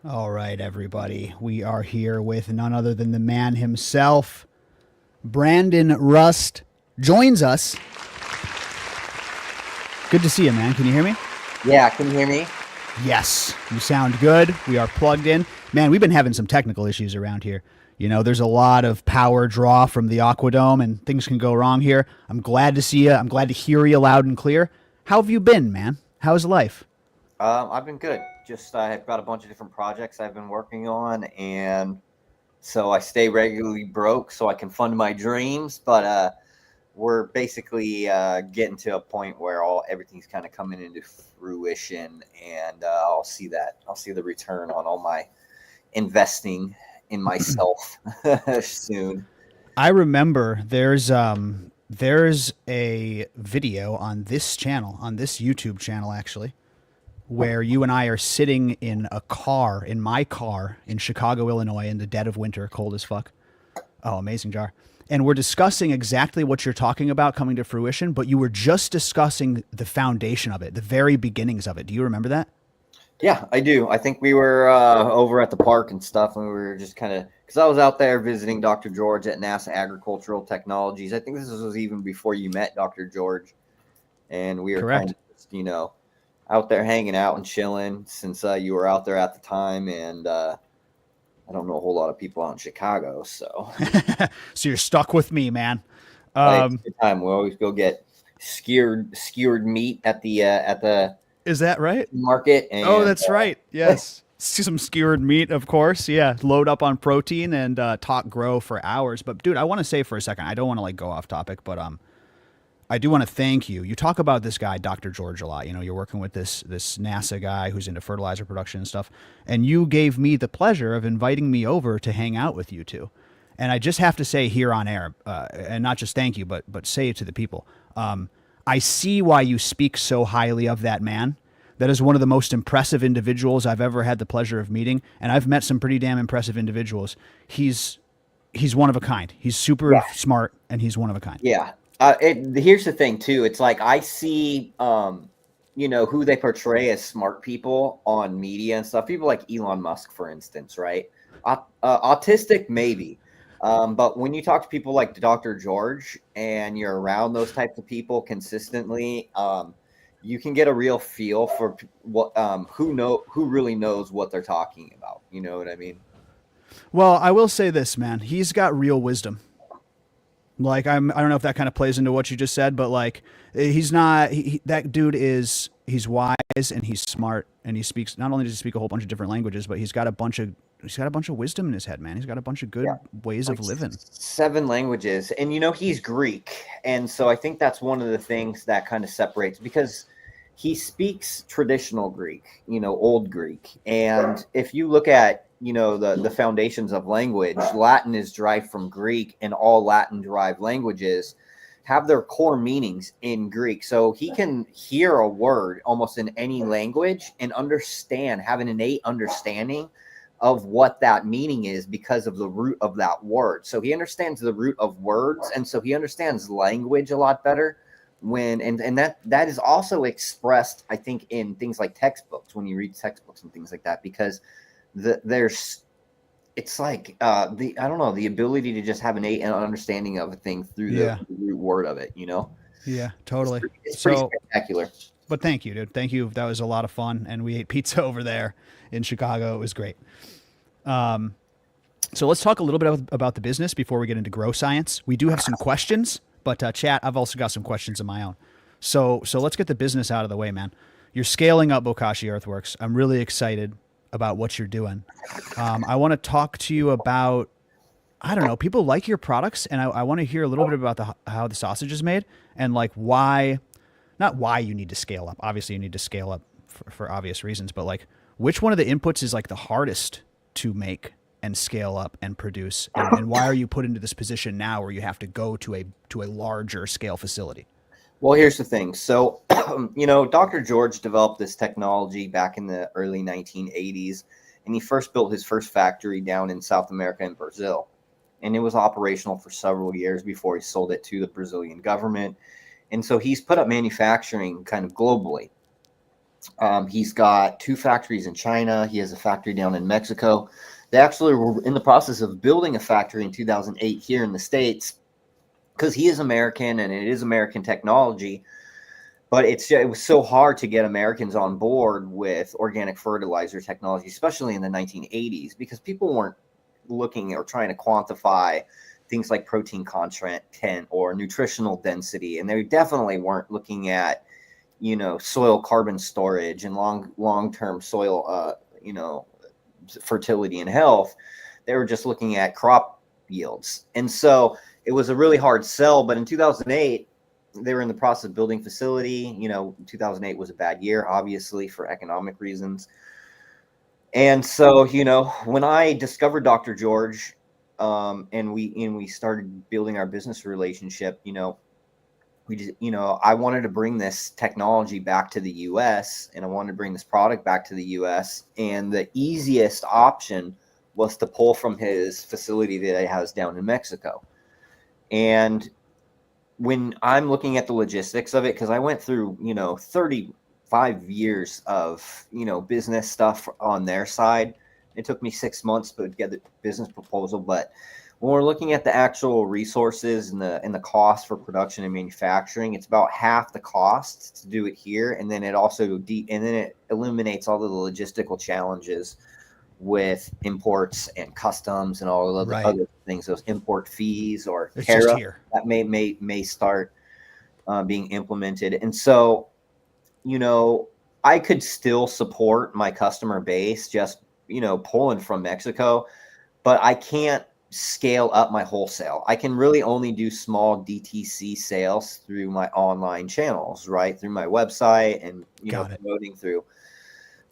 All right, everybody. We are here with none other than the man himself. Brandon Rust joins us. Good to see you, man. Can you hear me? Yeah, can you hear me? Yes, you sound good. We are plugged in. Man, we've been having some technical issues around here. You know, there's a lot of power draw from the Aquadome, and things can go wrong here. I'm glad to see you. I'm glad to hear you loud and clear. How have you been, man? How's life? I've been good. Just I've got a bunch of different projects I've been working on, and so I stay regularly broke so I can fund my dreams. But we're basically getting to a point where everything's kind of coming into fruition, and I'll see the return on all my investing in myself soon. I remember there's a video on this channel, on this YouTube channel actually, where you and I are sitting in my car in Chicago, Illinois, in the dead of winter, cold as fuck. Oh, amazing jar. And we're discussing exactly what you're talking about coming to fruition, but you were just discussing the foundation of it, the very beginnings of it. Do you remember that? Yeah, I do. I think we were over at the park and stuff, and we were just kind of, because I was out there visiting Dr. George at NASA Agricultural Technologies. I think this was even before you met Dr. George, and we were kind of just, out there hanging out and chilling since you were out there at the time, and I don't know a whole lot of people out in Chicago, so. So you're stuck with me, man. Good time. We always go get skewered meat at the Is that right? market. And, that's right. Yes. Some skewered meat, of course. Yeah. Load up on protein and talk grow for hours. But dude, I want to say for a second, I don't want to go off topic, but I do want to thank you. You talk about this guy, Dr. George, a lot. You're working with this NASA guy who's into fertilizer production and stuff. And you gave me the pleasure of inviting me over to hang out with you two. And I just have to say here on air, and not just thank you, but say it to the people. I see why you speak so highly of that man. That is one of the most impressive individuals I've ever had the pleasure of meeting. And I've met some pretty damn impressive individuals. He's one of a kind. He's super smart, and he's one of a kind. Yeah. Here's the thing too. It's like I see, who they portray as smart people on media and stuff. People like Elon Musk, for instance, right? Autistic, maybe. But when you talk to people like Dr. George and you're around those types of people consistently, you can get a real feel for what who really knows what they're talking about. You know what I mean? Well, I will say this, man. He's got real wisdom. I don't know if that kind of plays into what you just said, but he's not. That dude is. he's wise and he's smart, and he speaks, not only does he speak a whole bunch of different languages, but he's got a bunch of wisdom in his head, man. He's got a bunch of good ways of living. 7 languages. And he's Greek. And so I think that's one of the things that kind of separates, because he speaks traditional Greek, old Greek. And if you look at, the foundations of language, Latin is derived from Greek, and all Latin derived languages have their core meanings in Greek. So he can hear a word almost in any language and have an innate understanding of what that meaning is because of the root of that word. So he understands the root of words, and so he understands language a lot better and that is also expressed, I think, in things like textbooks, when you read textbooks and things like that, because it's like the ability to just have an understanding of a thing through the root word of it, Yeah, totally. It's pretty spectacular. But thank you, dude. Thank you. That was a lot of fun, and we ate pizza over there in Chicago. It was great. So let's talk a little bit about the business before we get into grow science. We do have some questions, but chat, I've also got some questions of my own. So let's get the business out of the way, man. You're scaling up Bokashi Earthworks. I'm really excited about what you're doing. I want to talk to you about, I don't know, people like your products, and I want to hear a little bit about how the sausage is made, and like not why you need to scale up. Obviously, you need to scale up for obvious reasons, but like which one of the inputs is like the hardest to make and scale up and produce, and why are you put into this position now where you have to go to a larger scale facility? Well, here's the thing. So, Dr. George developed this technology back in the early 1980s, and he first built his first factory down in South America in Brazil. And it was operational for several years before he sold it to the Brazilian government. And so he's put up manufacturing kind of globally. He's got 2 factories in China. He has a factory down in Mexico. They actually were in the process of building a factory in 2008 here in the States, because he is American and it is American technology. But it was so hard to get Americans on board with organic fertilizer technology, especially in the 1980s, because people weren't looking or trying to quantify things like protein content or nutritional density. And they definitely weren't looking at, soil carbon storage and long-term soil, fertility and health. They were just looking at crop yields. And so it was a really hard sell. But in 2008, they were in the process of building facility. 2008 was a bad year, obviously, for economic reasons. And so, when I discovered Dr. George, and we started building our business relationship, I wanted to bring this technology back to the US, and I wanted to bring this product back to the US. And the easiest option was to pull from his facility that he has down in Mexico. And when I'm looking at the logistics of it, because I went through, 35 years of, business stuff on their side. It took me 6 months to get the business proposal. But when we're looking at the actual resources and the cost for production and manufacturing, it's about half the cost to do it here. And then it also it eliminates all of the logistical challenges with imports and customs and all of the other things, those import fees or tariff that may start being implemented. And so, I could still support my customer base just, pulling from Mexico, but I can't scale up my wholesale. I can really only do small DTC sales through my online channels, right? Through my website and, promoting through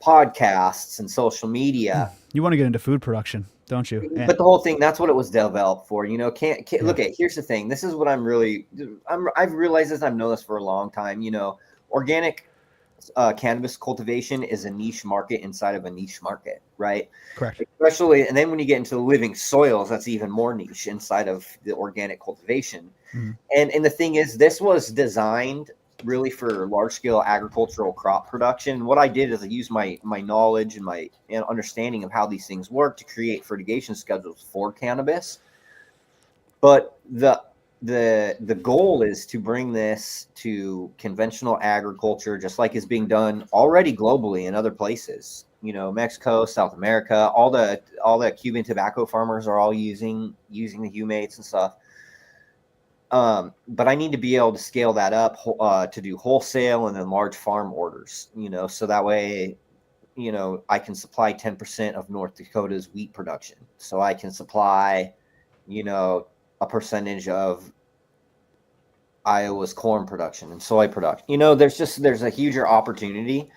podcasts and social media. You want to get into food production, don't you? But the whole thing, that's what it was developed for. Look at, here's the thing. This is what I've realized this. I've known this for a long time. Organic cannabis cultivation is a niche market inside of a niche market, right? Correct. Especially, and then when you get into living soils, that's even more niche inside of the organic cultivation. Mm-hmm. And the thing is, this was designed really for large scale agricultural crop production. What I did is I used my knowledge and my understanding of how these things work to create fertigation schedules for cannabis. But the goal is to bring this to conventional agriculture, just like is being done already globally in other places. Mexico, South America, all the Cuban tobacco farmers are all using the humates and stuff. But I need to be able to scale that up to do wholesale and then large farm orders, so that way, I can supply 10% of North Dakota's wheat production. So I can supply, a percentage of Iowa's corn production and soy production. There's a huger opportunity.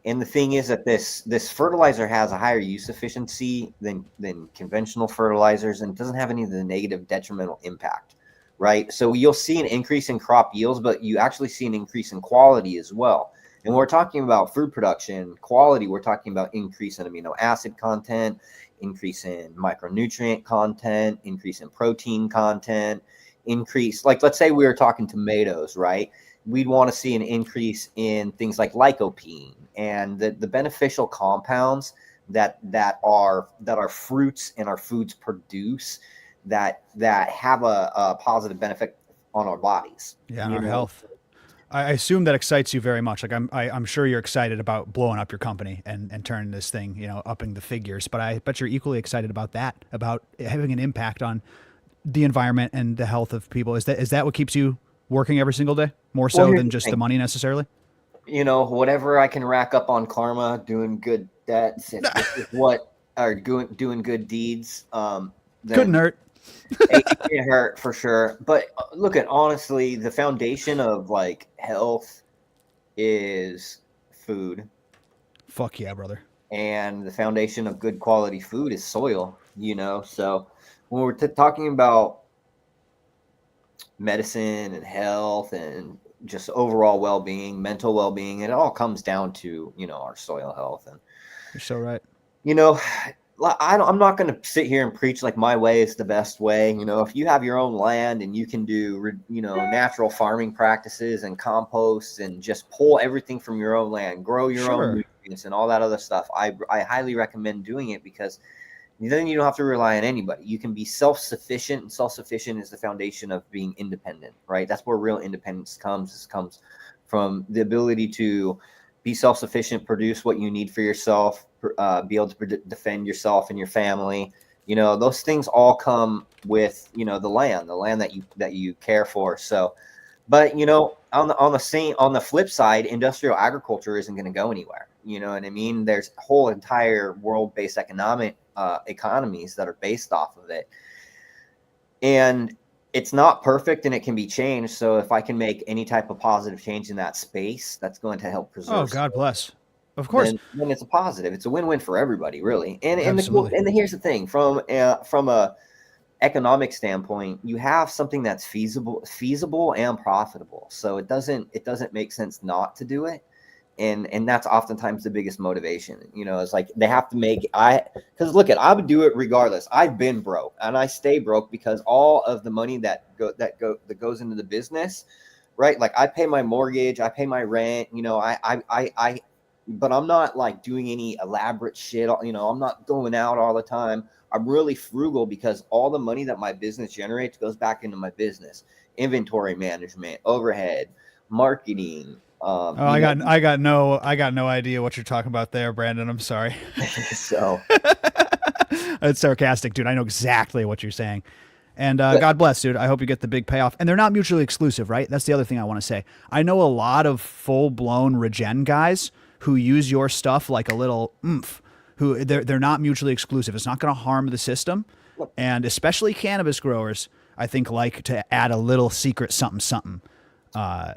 And the thing is that this fertilizer has a higher use efficiency than conventional fertilizers, and doesn't have any of the negative detrimental impact, right? So you'll see an increase in crop yields, but you actually see an increase in quality as well. And when we're talking about food production quality, we're talking about increase in amino acid content, increase in micronutrient content, increase in protein content, increase, like, let's say we were talking tomatoes, right? We'd want to see an increase in things like lycopene and the beneficial compounds that are fruits and our foods produce that have a positive benefit on our bodies. Yeah, on our health. I assume that excites you very much. Like I'm sure you're excited about blowing up your company and turning this thing, upping the figures. But I bet you're equally excited about that, about having an impact on the environment and the health of people. Is that what keeps you working every single day, more so than just the money necessarily? Whatever I can rack up on karma, doing good debts, if what are doing good deeds, couldn't hurt. It can hurt for sure. But look at, honestly, the foundation of like health is food. Fuck yeah, brother. And the foundation of good quality food is soil, so when we're talking about medicine and health and just overall well-being, mental well-being, it all comes down to, our soil health. And you're so right. I'm not going to sit here and preach like my way is the best way. If you have your own land and you can do, natural farming practices and compost and just pull everything from your own land, grow your own nutrients and all that other stuff, I highly recommend doing it, because then you don't have to rely on anybody. You can be self-sufficient, and self-sufficient is the foundation of being independent, right? That's where real independence comes. It comes from the ability to be self-sufficient, produce what you need for yourself, be able to defend yourself and your family. Those things all come with, the land that you care for. So, but on the flip side, industrial agriculture isn't going to go anywhere. You know what I mean? There's whole entire world-based economies that are based off of it, and it's not perfect and it can be changed. So if I can make any type of positive change in that space, that's going to help preserve. Oh, God bless. Of course. Then it's a positive. It's a win-win for everybody, really. And here's the thing, from a economic standpoint, you have something that's feasible and profitable. So it doesn't make sense not to do it. And that's oftentimes the biggest motivation. It's like they have to because look, I would do it regardless. I've been broke and I stay broke because all of the money that goes into the business, right? Like I pay my mortgage, I pay my rent, but I'm not like doing any elaborate shit. I'm not going out all the time. I'm really frugal because all the money that my business generates goes back into my business, inventory management, overhead, marketing. I got no idea what you're talking about there, Brandon. I'm sorry. So it's sarcastic, dude. I know exactly what you're saying. And God bless, dude. I hope you get the big payoff. And they're not mutually exclusive, right? That's the other thing I want to say. I know a lot of full-blown regen guys who use your stuff like a little oomph, who they're not mutually exclusive. It's not going to harm the system. And especially cannabis growers, I think, like to add a little secret something. Yeah.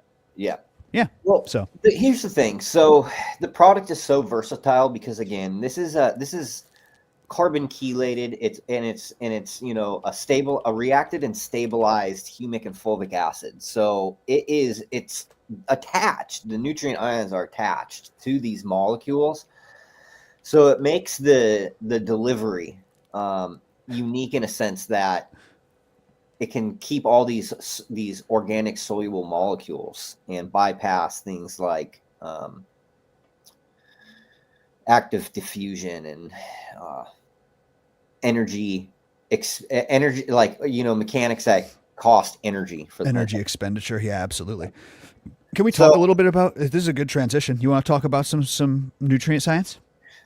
Yeah. Well, here's the thing. So the product is so versatile because, again, this is carbon chelated. It's a reacted and stabilized humic and fulvic acid. So it's attached. The nutrient ions are attached to these molecules. So it makes the delivery unique in a sense that it can keep all these organic soluble molecules and bypass things like active diffusion and energy, like mechanics that cost energy for the energy expenditure. Yeah, absolutely. Can we talk a little bit about this? Is a good transition. You want to talk about some nutrient science?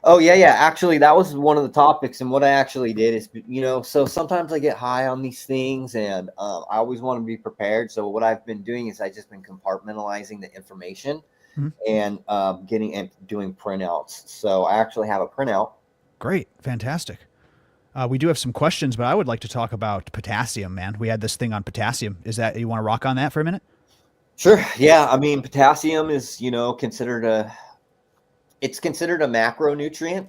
Oh yeah. Actually, that was one of the topics, and what I actually did is, so sometimes I get high on these things, and I always want to be prepared. So what I've been doing is I just been compartmentalizing the information Mhm. and getting and doing printouts. So I actually have a printout. Great. Fantastic. We do have some questions, but I would like to talk about potassium, man. We had this thing on potassium. Is that, you want to rock on that for a minute? Sure. Yeah. I mean, potassium is, it's considered a macronutrient.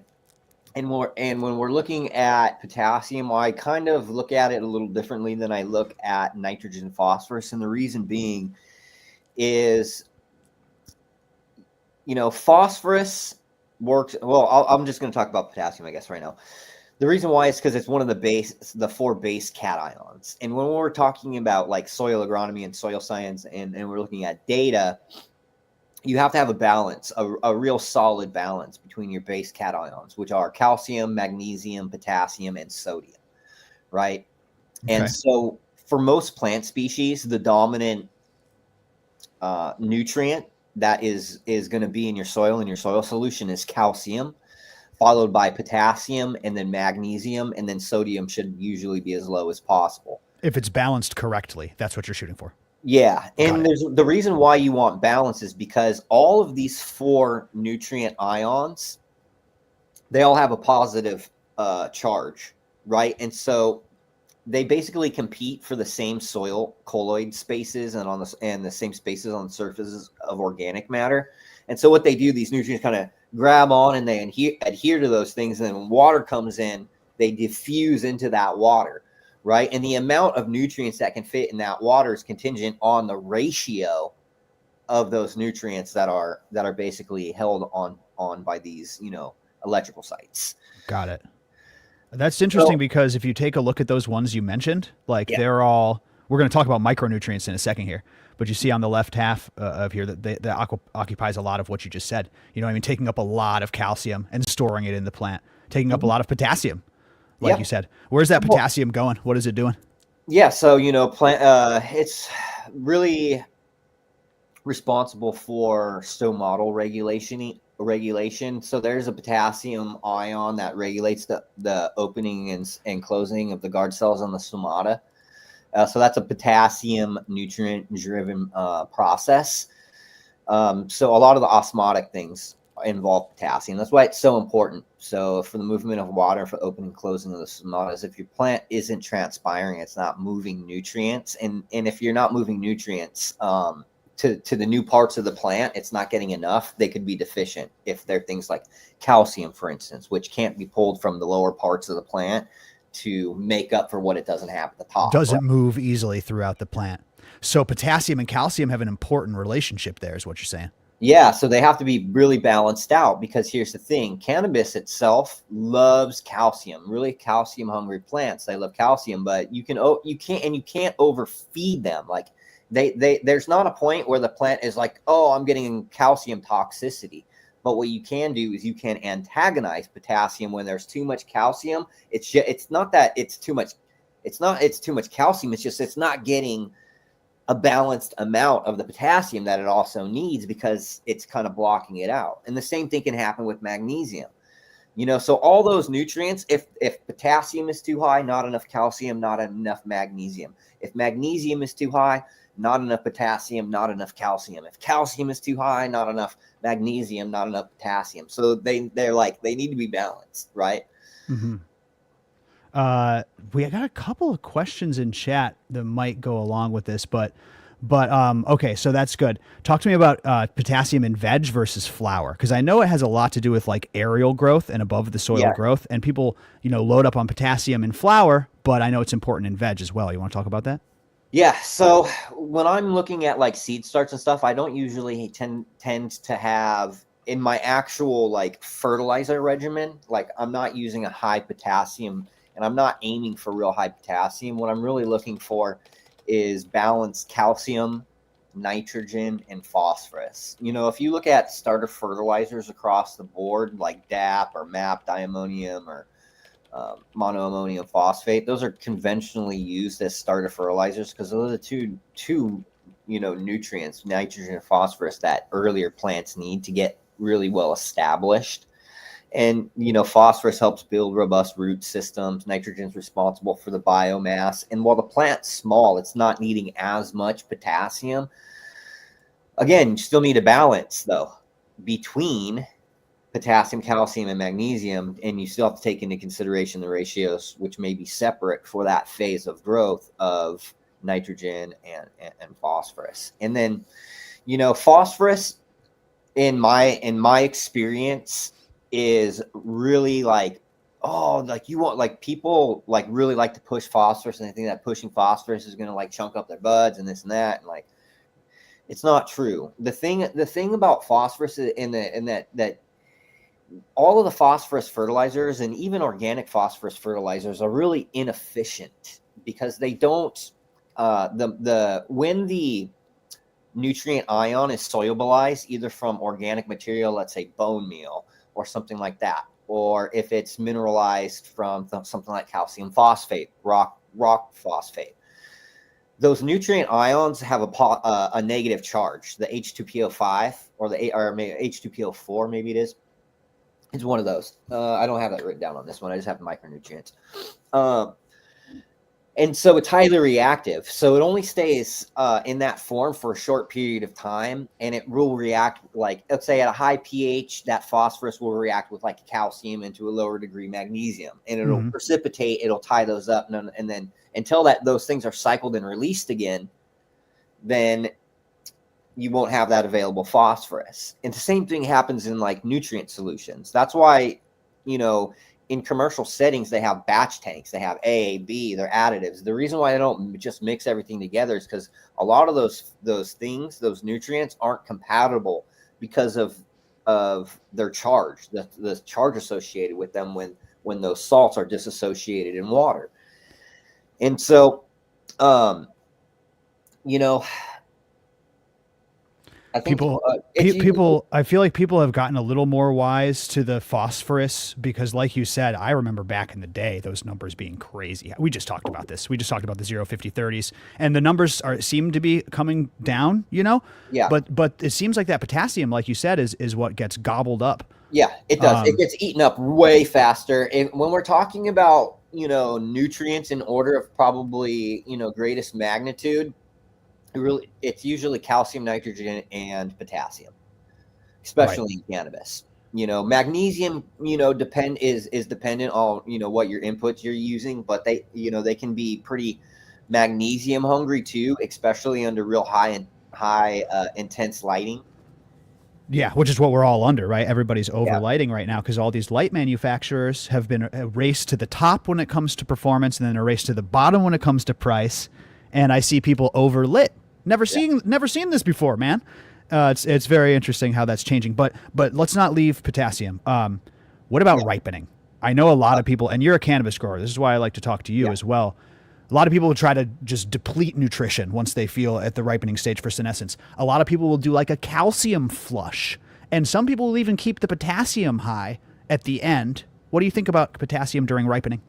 And when we're looking at potassium, I kind of look at it a little differently than I look at nitrogen and phosphorus. And the reason being is, phosphorus works well. I'm just going to talk about potassium, I guess, right now. The reason why is because it's one of the four base cations. And when we're talking about like soil agronomy and soil science, and we're looking at data, you have to have a balance, a real solid balance between your base cations, which are calcium, magnesium, potassium, and sodium, right? Okay. And so for most plant species, the dominant nutrient that is going to be in your soil solution is calcium, followed by potassium, and then magnesium, and then sodium should usually be as low as possible. If it's balanced correctly, that's what you're shooting for. Yeah, and there's the reason why you want balance is because all of these four nutrient ions, they all have a positive charge, right? And so they basically compete for the same soil colloid spaces and the same spaces on the surfaces of organic matter. And so what they do, these nutrients kind of grab on and they adhere to those things. And then when water comes in, they diffuse into that water, right? And the amount of nutrients that can fit in that water is contingent on the ratio of those nutrients that are basically held on by these, electrical sites. Got it. That's interesting because if you take a look at those ones you mentioned, like they're all, we're going to talk about micronutrients in a second here, but you see on the left half of here that occupies a lot of what you just said. You know what I mean? Taking up a lot of calcium and storing it in the plant, taking up a lot of potassium, like you said. Where's that potassium going? What is it doing? Yeah, so, it's really responsible for stomatal regulation. So there's a potassium ion that regulates the opening and closing of the guard cells on the stomata. So that's a potassium nutrient driven process. So a lot of the osmotic things involve potassium. That's why it's so important. So for the movement of water, for opening and closing of the stomatas, if your plant isn't transpiring, it's not moving nutrients. And if you're not moving nutrients, to the new parts of the plant, it's not getting enough. They could be deficient if they're things like calcium, for instance, which can't be pulled from the lower parts of the plant to make up for what it doesn't have at the top. Doesn't move easily throughout the plant. So potassium and calcium have an important relationship there, is what you're saying. Yeah, so they have to be really balanced out, because here's the thing. Cannabis itself loves calcium, really calcium hungry plants. They love calcium, but you can't overfeed them. Like there's not a point where the plant is like, oh, I'm getting calcium toxicity. But what you can do is you can antagonize potassium when there's too much calcium. It's not that it's too much. It's too much calcium. It's just it's not getting a balanced amount of the potassium that it also needs, because it's kind of blocking it out. And the same thing can happen with magnesium. So all those nutrients, if potassium is too high, not enough calcium, not enough magnesium. If magnesium is too high, not enough potassium, not enough calcium. If calcium is too high, not enough magnesium, not enough potassium. So they need to be balanced, right? Mm-hmm. We got a couple of questions in chat that might go along with this, but okay, so that's good. Talk to me about potassium in veg versus flower, because I know it has a lot to do with like aerial growth and above the soil growth, and people load up on potassium in flower, but I know it's important in veg as well. You want to talk about that? Yeah. So when I'm looking at like seed starts and stuff, I don't usually tend to have in my actual like fertilizer regimen, like I'm not using a high potassium, and I'm not aiming for real high potassium. What I'm really looking for is balanced calcium, nitrogen, and phosphorus. If you look at starter fertilizers across the board, like DAP or MAP, diammonium, or monoammonium phosphate, those are conventionally used as starter fertilizers because those are the two nutrients, nitrogen and phosphorus, that earlier plants need to get really well established And, phosphorus helps build robust root systems. Nitrogen is responsible for the biomass. And while the plant's small, it's not needing as much potassium. Again, you still need a balance, though, between potassium, calcium, and magnesium. And you still have to take into consideration the ratios, which may be separate for that phase of growth of nitrogen and phosphorus. And then, phosphorus, in my experience, is really people really like to push phosphorus, and they think that pushing phosphorus is going to chunk up their buds and this and that, and it's not true. The thing about phosphorus in that all of the phosphorus fertilizers and even organic phosphorus fertilizers are really inefficient because they don't when the nutrient ion is solubilized either from organic material, let's say bone meal or something like that, or if it's mineralized from something like calcium phosphate, rock phosphate, those nutrient ions have a negative charge, the H2PO5 or maybe H2PO4, maybe it is. It's one of those. I don't have that written down on this one. I just have the micronutrients. And so it's highly reactive. So it only stays in that form for a short period of time, and it will react let's say at a high pH, that phosphorus will react with calcium into a lower degree magnesium, and it'll precipitate. It'll tie those up, and then until those things are cycled and released again, then you won't have that available phosphorus. And the same thing happens in nutrient solutions. That's why, in commercial settings, they have batch tanks. They have A, B, they're additives. The reason why they don't just mix everything together is because a lot of those nutrients aren't compatible because of their charge, the charge associated with them when those salts are disassociated in water. And so, I think I feel like people have gotten a little more wise to the phosphorus because, like you said, I remember back in the day those numbers being crazy. We just talked about this. We just talked about the 0, 50, 30s, and the numbers seem to be coming down. Yeah. But it seems like that potassium, like you said, is what gets gobbled up. Yeah, it does. It gets eaten up way faster. When we're talking about nutrients in order of probably greatest magnitude, it's usually calcium, nitrogen, and potassium, especially in cannabis. Magnesium, is dependent on what your inputs you're using, but they can be pretty magnesium hungry too, especially under real high intense lighting. Yeah, which is what we're all under, right? Everybody's over lighting right now because all these light manufacturers have been a race to the top when it comes to performance, and then a race to the bottom when it comes to price. And I see people overlit. Never seen this before, man. It's very interesting how that's changing. But let's not leave potassium. What about ripening? I know a lot of people, and you're a cannabis grower. This is why I like to talk to you as well. A lot of people will try to just deplete nutrition once they feel at the ripening stage for senescence. A lot of people will do a calcium flush, and some people will even keep the potassium high at the end. What do you think about potassium during ripening?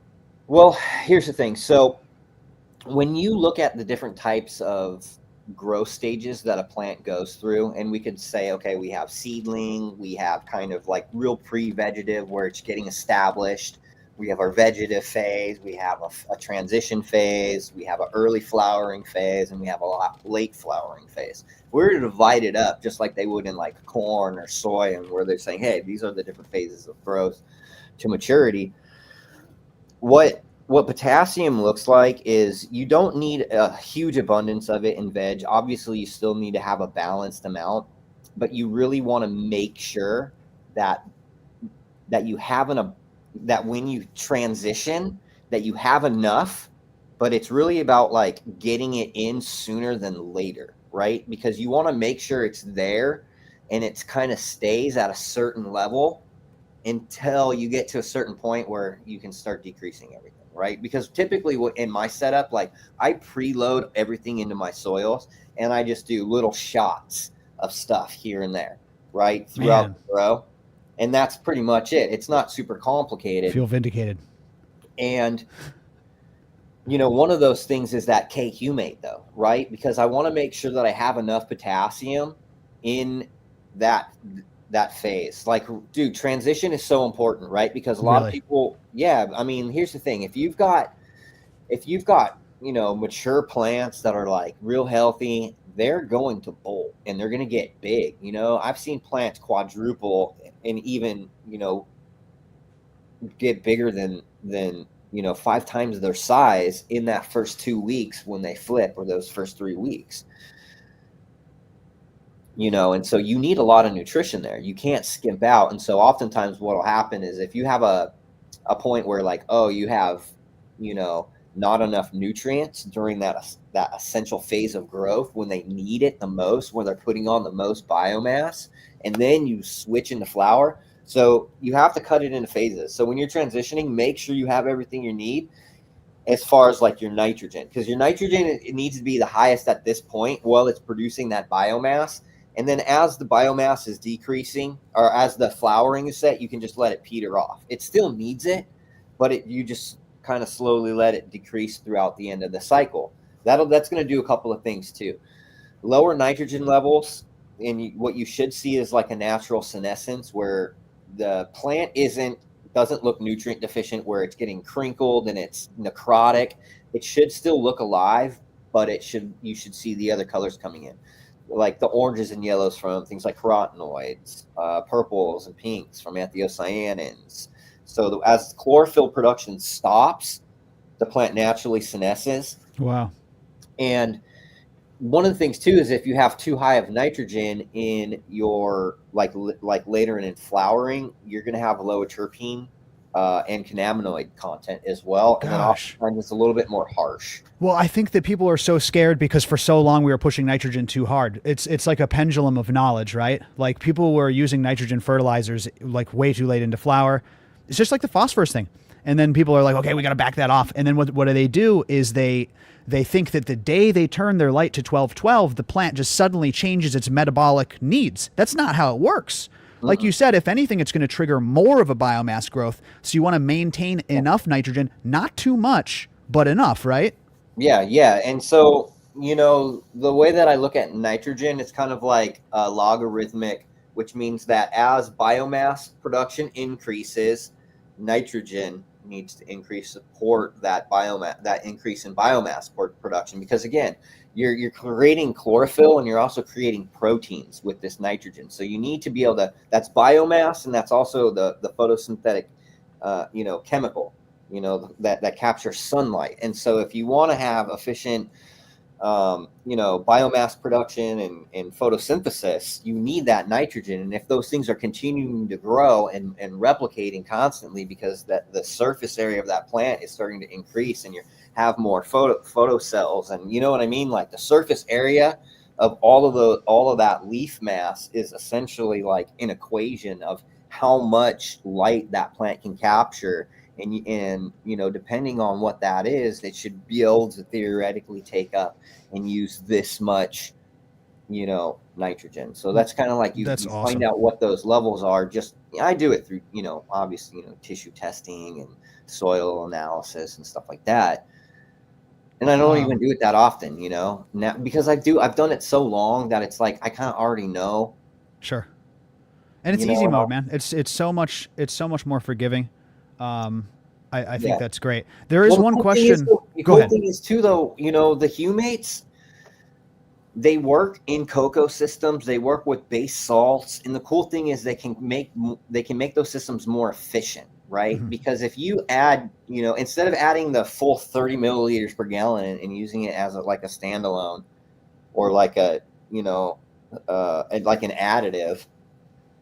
Well, here's the thing. So when you look at the different types of growth stages that a plant goes through, and we could say, okay, we have seedling, we have kind of real pre-vegetative where it's getting established, we have our vegetative phase, we have a transition phase, we have an early flowering phase, and we have a late flowering phase. We're to divide it up just like they would in corn or soy, and where they're saying, hey, these are the different phases of growth to maturity. What potassium looks like is you don't need a huge abundance of it in veg. Obviously, you still need to have a balanced amount, but you really want to make sure that you have that when you transition, that you have enough, but it's really about getting it in sooner than later, right? Because you want to make sure it's there and it's kind of stays at a certain level until you get to a certain point where you can start decreasing everything. Right? Because typically in my setup, I preload everything into my soils and I just do little shots of stuff here and there, right? Throughout the row. And that's pretty much it. It's not super complicated. Feel vindicated. And, one of those things is that K-humate though, right? Because I want to make sure that I have enough potassium in that that phase. Like, dude, transition is so important, right? Because a lot of people, I mean, here's the thing. If you've got, mature plants that are like real healthy, they're going to bolt and they're going to get big. I've seen plants quadruple and even, get bigger than 5 times their size in that first 2 weeks when they flip, or those first 3 weeks. And so you need a lot of nutrition there. You can't skimp out. And so oftentimes what will happen is if you have a point where like, oh, you have, not enough nutrients during that essential phase of growth when they need it the most, when they're putting on the most biomass, and then you switch into flower. So you have to cut it into phases. So when you're transitioning, make sure you have everything you need as far as like your nitrogen, because your nitrogen, it needs to be the highest at this point while it's producing that biomass. And then as the biomass is decreasing, or as the flowering is set, you can just let it peter off. It still needs it, but you just kind of slowly let it decrease throughout the end of the cycle. That's going to do a couple of things too. Lower nitrogen levels, and what you should see is like a natural senescence where the plant doesn't look nutrient deficient, where it's getting crinkled and it's necrotic. It should still look alive, but you should see the other colors coming in, like the oranges and yellows from things like carotenoids, purples and pinks from anthocyanins. So as chlorophyll production stops, the plant naturally senesces. Wow. And one of the things too is if you have too high of nitrogen in your like later in flowering, you're going to have lower terpene and cannabinoid content as well. And then oftentimes it's a little bit more harsh. Well, I think that people are so scared because for so long we were pushing nitrogen too hard. It's like a pendulum of knowledge, right? Like people were using nitrogen fertilizers like way too late into flower. It's just like the phosphorus thing. And then people are like, okay, we got to back that off. And then what do they do is they think that the day they turn their light to 12-12, the plant just suddenly changes its metabolic needs. That's not how it works. Like you said, if anything, it's going to trigger more of a biomass growth. So you want to maintain enough nitrogen, not too much, but enough, right? Yeah. And so, the way that I look at nitrogen, it's kind of like logarithmic, which means that as biomass production increases, nitrogen needs to increase support that increase in biomass production, because again, you're creating chlorophyll and you're also creating proteins with this nitrogen. So you need to be able to, that's biomass, and that's also the photosynthetic chemical that captures sunlight. And so if you want to have efficient biomass production and photosynthesis, you need that nitrogen. And if those things are continuing to grow and replicating constantly, because the surface area of that plant is starting to increase and you have more photo cells, and you know what I mean? Like the surface area of all of that leaf mass is essentially like an equation of how much light that plant can capture. And depending on what that is, it should be able to theoretically take up and use this much, nitrogen. So that's kind of like you awesome. Find out what those levels are. I do it through, obviously, tissue testing and soil analysis and stuff like that. And I don't even do it that often, now, because I've done it so long that it's like I kind of already know. Sure. And it's easy mode, man. It's so much more forgiving. I think that's great. There is one question. The cool thing is too, though, the humates, they work in cocoa systems. They work with base salts, and the cool thing is they can make those systems more efficient, right? Mm-hmm. Because if you add, instead of adding the full 30 milliliters per gallon and using it as like a standalone, or like like an additive,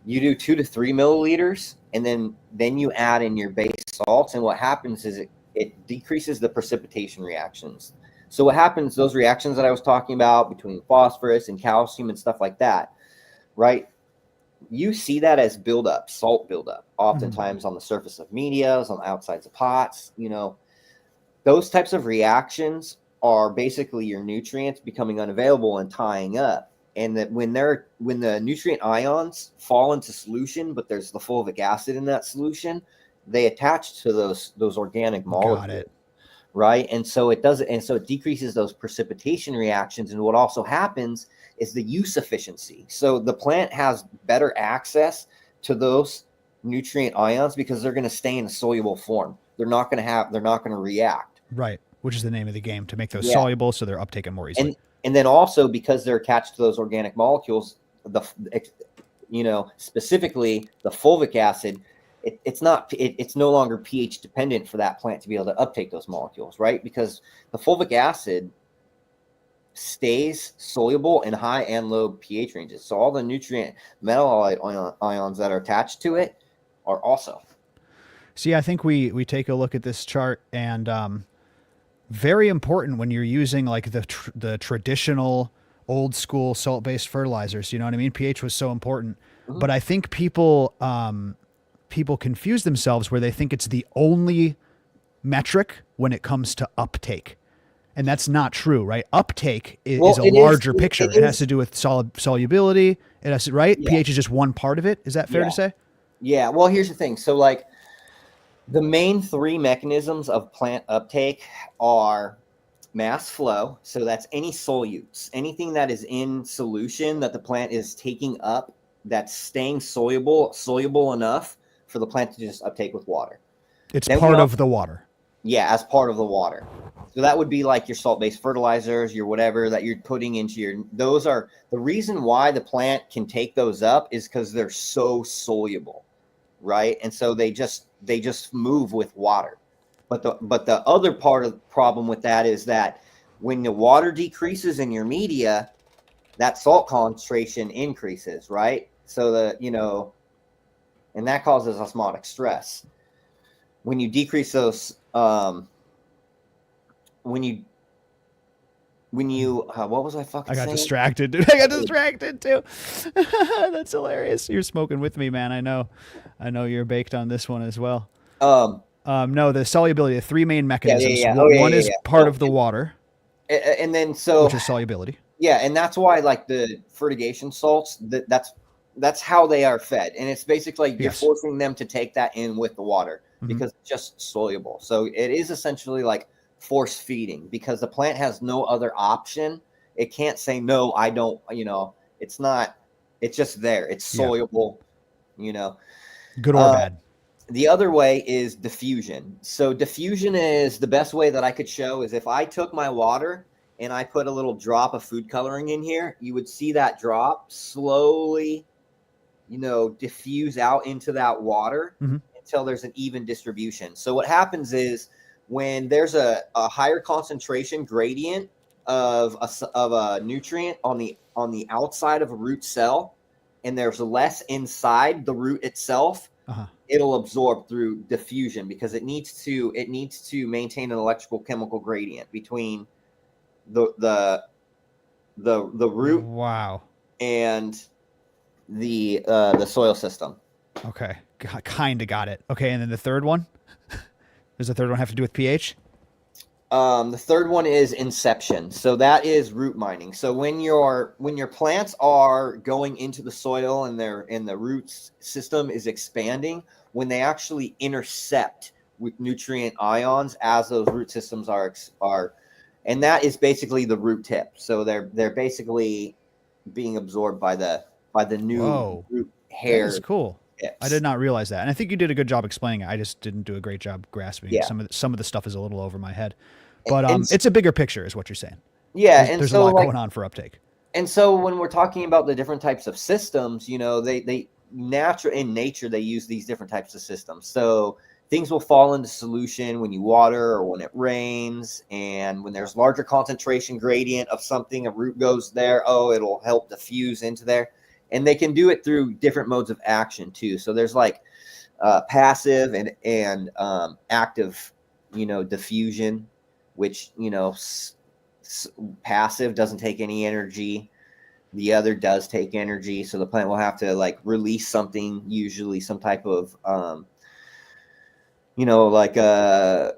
you do 2 to 3 milliliters, and then you add in your base salts, and what happens is it decreases the precipitation reactions. So what happens, those reactions that I was talking about between phosphorus and calcium and stuff like that, right? You see that as salt buildup, oftentimes on the surface of medias, on the outsides of pots. Those types of reactions are basically your nutrients becoming unavailable and tying up. And that when the nutrient ions fall into solution, but there's the fulvic acid in that solution, they attach to those organic molecules. Got it. Right. And so it decreases those precipitation reactions. And what also happens is the use efficiency. So the plant has better access to those nutrient ions because they're going to stay in a soluble form. They're not going to react. Right. Which is the name of the game, to make those Yeah. soluble so they're uptaken more easily. And then also because they're attached to those organic molecules, specifically the fulvic acid, it's no longer pH dependent for that plant to be able to uptake those molecules, right? Because the fulvic acid stays soluble in high and low pH ranges. So all the nutrient metalloid ions that are attached to it are also. See, I think we take a look at this chart, and very important when you're using like the traditional old school salt-based fertilizers. You know what I mean? pH was so important. Mm-hmm. But I think people confuse themselves where they think it's the only metric when it comes to uptake. And that's not true, right? Uptake is a larger picture. It has to do with solubility. It has to, right? Yeah. pH is just one part of it. Is that fair to say? Yeah. Well, here's the thing. So like the main three mechanisms of plant uptake are mass flow. So that's any solutes, anything that is in solution that the plant is taking up, that's staying soluble enough for the plant to just uptake with water. It's part of the water. Yeah, as part of the water. So that would be like your salt-based fertilizers, your whatever that you're putting into those are the reason why the plant can take those up is because they're so soluble, right? And so they just move with water. But the other part of the problem with that is that when the water decreases in your media, that salt concentration increases, right? So and that causes osmotic stress. When you decrease those, when you what was I fucking saying? I got distracted, dude. I got distracted too. That's hilarious. You're smoking with me, man. I know you're baked on this one as well. No, the solubility, the three main mechanisms. One is part of the water. And then which is solubility. Yeah, and that's why like the fertigation salts, that's how they are fed. And it's basically you're forcing them to take that in with the water because it's just soluble. So it is essentially like force feeding because the plant has no other option. It can't say, no, I don't, it's not, it's just there. It's soluble, Good or bad. The other way is diffusion. So diffusion is the best way that I could show is if I took my water and I put a little drop of food coloring in here, you would see that drop slowly, diffuse out into that water until there's an even distribution. So what happens is when there's a higher concentration gradient of a nutrient on the outside of a root cell, and there's less inside the root itself, it'll absorb through diffusion because it needs to maintain an electrical chemical gradient between the root and the soil system. Okay, kind of got it. Okay, and then the third one. Does the third one have to do with pH? The third one is inception. So that is root mining. So when your plants are going into the soil and the root system is expanding, when they actually intercept with nutrient ions as those root systems are, and that is basically the root tip. So they're basically being absorbed by the new root hair. That's cool. Tips. I did not realize that, and I think you did a good job explaining it. I just didn't do a great job grasping. Yeah. Some of the stuff is a little over my head, but it's a bigger picture, is what you're saying. Yeah, there's a lot going on for uptake. And so when we're talking about the different types of systems, they in nature they use these different types of systems. So things will fall into solution when you water or when it rains, and when there's larger concentration gradient of something, a root goes there. It'll help diffuse into there. And they can do it through different modes of action too. So there's like passive and active, diffusion, which, passive doesn't take any energy. The other does take energy. So the plant will have to like release something, usually some type of, like a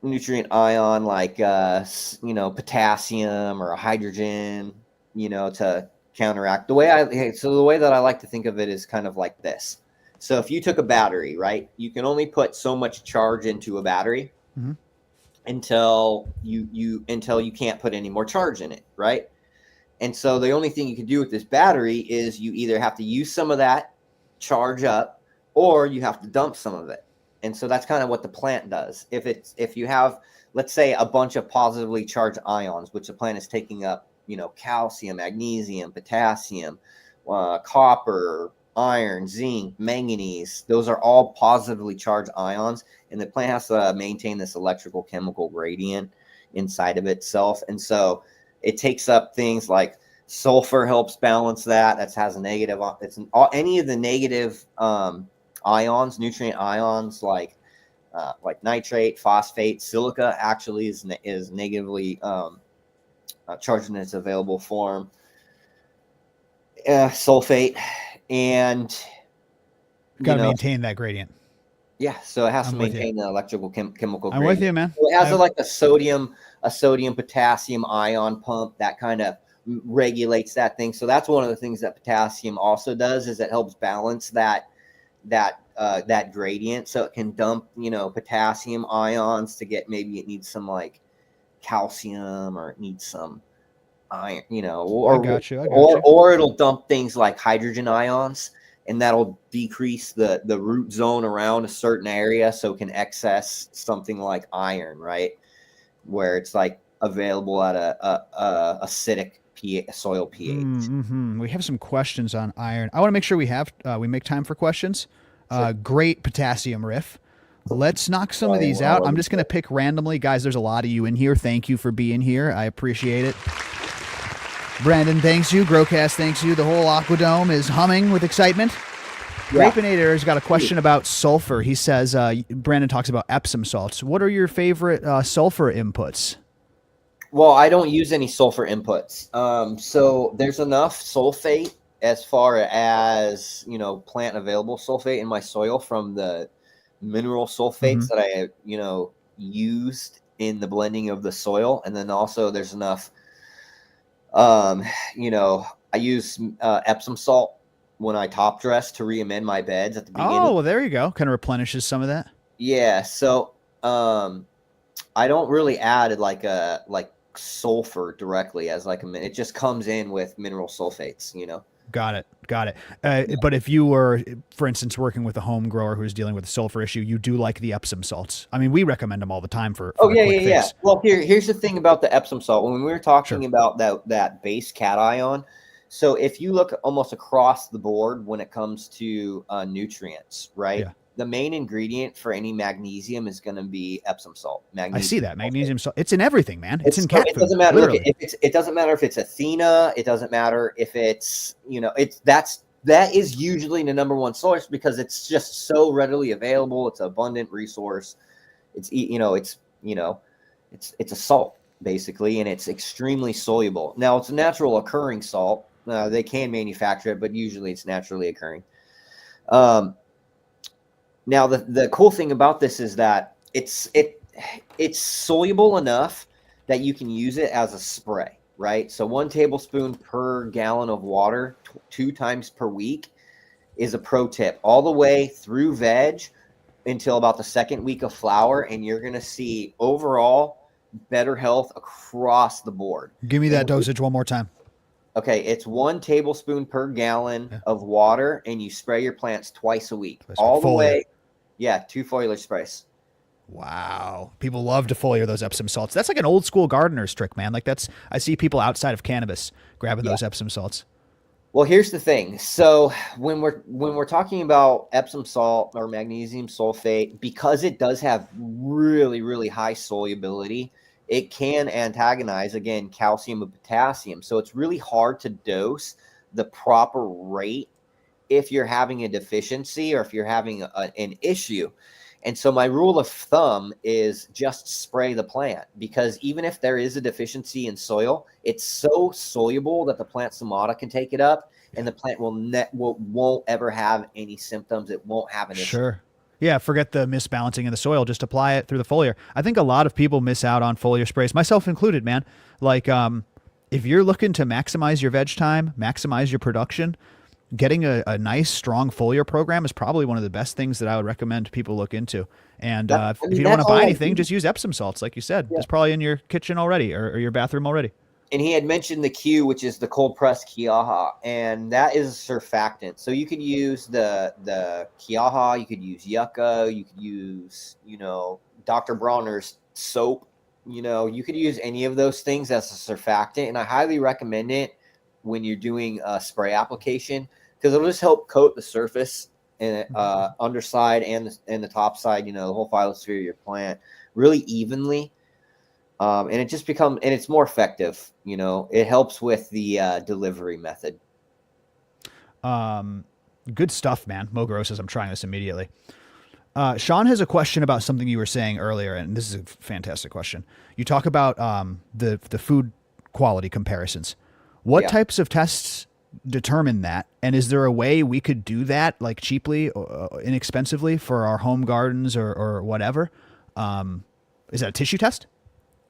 nutrient ion, like, potassium or a hydrogen, to counteract. The way that I like to think of it is kind of like this. So if you took a battery, right, you can only put so much charge into a battery until you can't put any more charge in it, right? And so the only thing you can do with this battery is you either have to use some of that, charge up, or you have to dump some of it. And so that's kind of what the plant does. If you have, let's say, a bunch of positively charged ions, which the plant is taking up, calcium, magnesium, potassium, copper, iron, zinc, manganese, those are all positively charged ions. And the plant has to maintain this electrical chemical gradient inside of itself. And so it takes up things like sulfur helps balance that. That has a negative. Any of the negative ions, nutrient ions like nitrate, phosphate, silica actually is negatively charged in its available form. Sulfate, and got to maintain that gradient. Yeah, so it has to maintain the electrical chemical gradient. I'm with you, man. So it has a sodium potassium ion pump that kind of regulates that thing. So that's one of the things that potassium also does, is it helps balance that gradient. So it can dump, potassium ions to get, maybe it needs some like calcium, or it needs some iron, or or it'll dump things like hydrogen ions, and that'll decrease the root zone around a certain area, so it can access something like iron, right, where it's like available at a acidic soil pH. Mm-hmm. We have some questions on iron. I want to make sure we make time for questions. Sure. Great potassium riff. Let's knock some of these out. I'm just going to pick randomly. Guys, there's a lot of you in here. Thank you for being here. I appreciate it. Brandon, thanks you. GrowCast, thanks you. The whole Aquadome is humming with excitement. Yeah. Grapinator has got a question about sulfur. He says, Brandon talks about Epsom salts. What are your favorite sulfur inputs? Well, I don't use any sulfur inputs. So there's enough sulfate as far as, plant available sulfate in my soil from the mineral sulfates that I, used in the blending of the soil. And then also there's enough, I use Epsom salt when I top dress to re-amend my beds at the beginning. Oh, well, there you go. Kind of replenishes some of that. Yeah. So I don't really add like sulfur directly as it just comes in with mineral sulfates, Got it. But if you were, for instance, working with a home grower who's dealing with a sulfur issue, you do like the Epsom salts. I mean, we recommend them all the time for yeah. Well, here's the thing about the Epsom salt. When we were talking about that base cation, so if you look almost across the board when it comes to nutrients, right? Yeah. The main ingredient for any magnesium is going to be Epsom salt. I see that magnesium salt. It's in everything, man. It's in cat food. It doesn't matter. Look, it doesn't matter if it's Athena. It doesn't matter if it's that is usually the number one source because it's just so readily available. It's an abundant resource. It's a salt basically, and it's extremely soluble. Now it's a natural occurring salt. They can manufacture it, but usually it's naturally occurring. Now, the cool thing about this is that it's soluble enough that you can use it as a spray, right? So 1 tablespoon per gallon of water 2 times per week is a pro tip, all the way through veg until about the 2nd week of flower, and you're going to see overall better health across the board. Give me that dosage one more time. Okay, it's 1 tablespoon per gallon of water, and you spray your plants twice a week. All the way. Yeah, 2 foliar sprays. Wow. People love to foliar those Epsom salts. That's like an old school gardener's trick, man. I see people outside of cannabis grabbing those Epsom salts. Well, here's the thing. So when we're talking about Epsom salt or magnesium sulfate, because it does have really, really high solubility, it can antagonize, again, calcium and potassium. So it's really hard to dose the proper rate if you're having a deficiency or if you're having an issue. And so my rule of thumb is just spray the plant, because even if there is a deficiency in soil, it's so soluble that the plant stomata can take it up, and the plant won't ever have any symptoms. It won't have an issue. Sure. Yeah, forget the misbalancing in the soil. Just apply it through the foliar. I think a lot of people miss out on foliar sprays, myself included, man. Like, if you're looking to maximize your veg time, maximize your production, getting a nice, strong foliar program is probably one of the best things that I would recommend people look into. And if you don't want to buy anything, just use Epsom salts, like you said. Yeah. It's probably in your kitchen already or your bathroom already. and he had mentioned the Q, which is the cold pressed Kiaha, and that is a surfactant. So you could use the Kiaha, you could use Yucca, you could use, Dr. Bronner's soap. You could use any of those things as a surfactant, and I highly recommend it when you're doing a spray application, because it'll just help coat the surface and underside and the top side, the whole phyllosphere of your plant really evenly. And it just and it's more effective. It helps with the delivery method. Good stuff, man. Mo Gross says I'm trying this immediately. Sean has a question about something you were saying earlier, and this is a fantastic question. You talk about the food quality comparisons. What types of tests determine that? And is there a way we could do that, like cheaply, or inexpensively, for our home gardens or whatever? Is that a tissue test?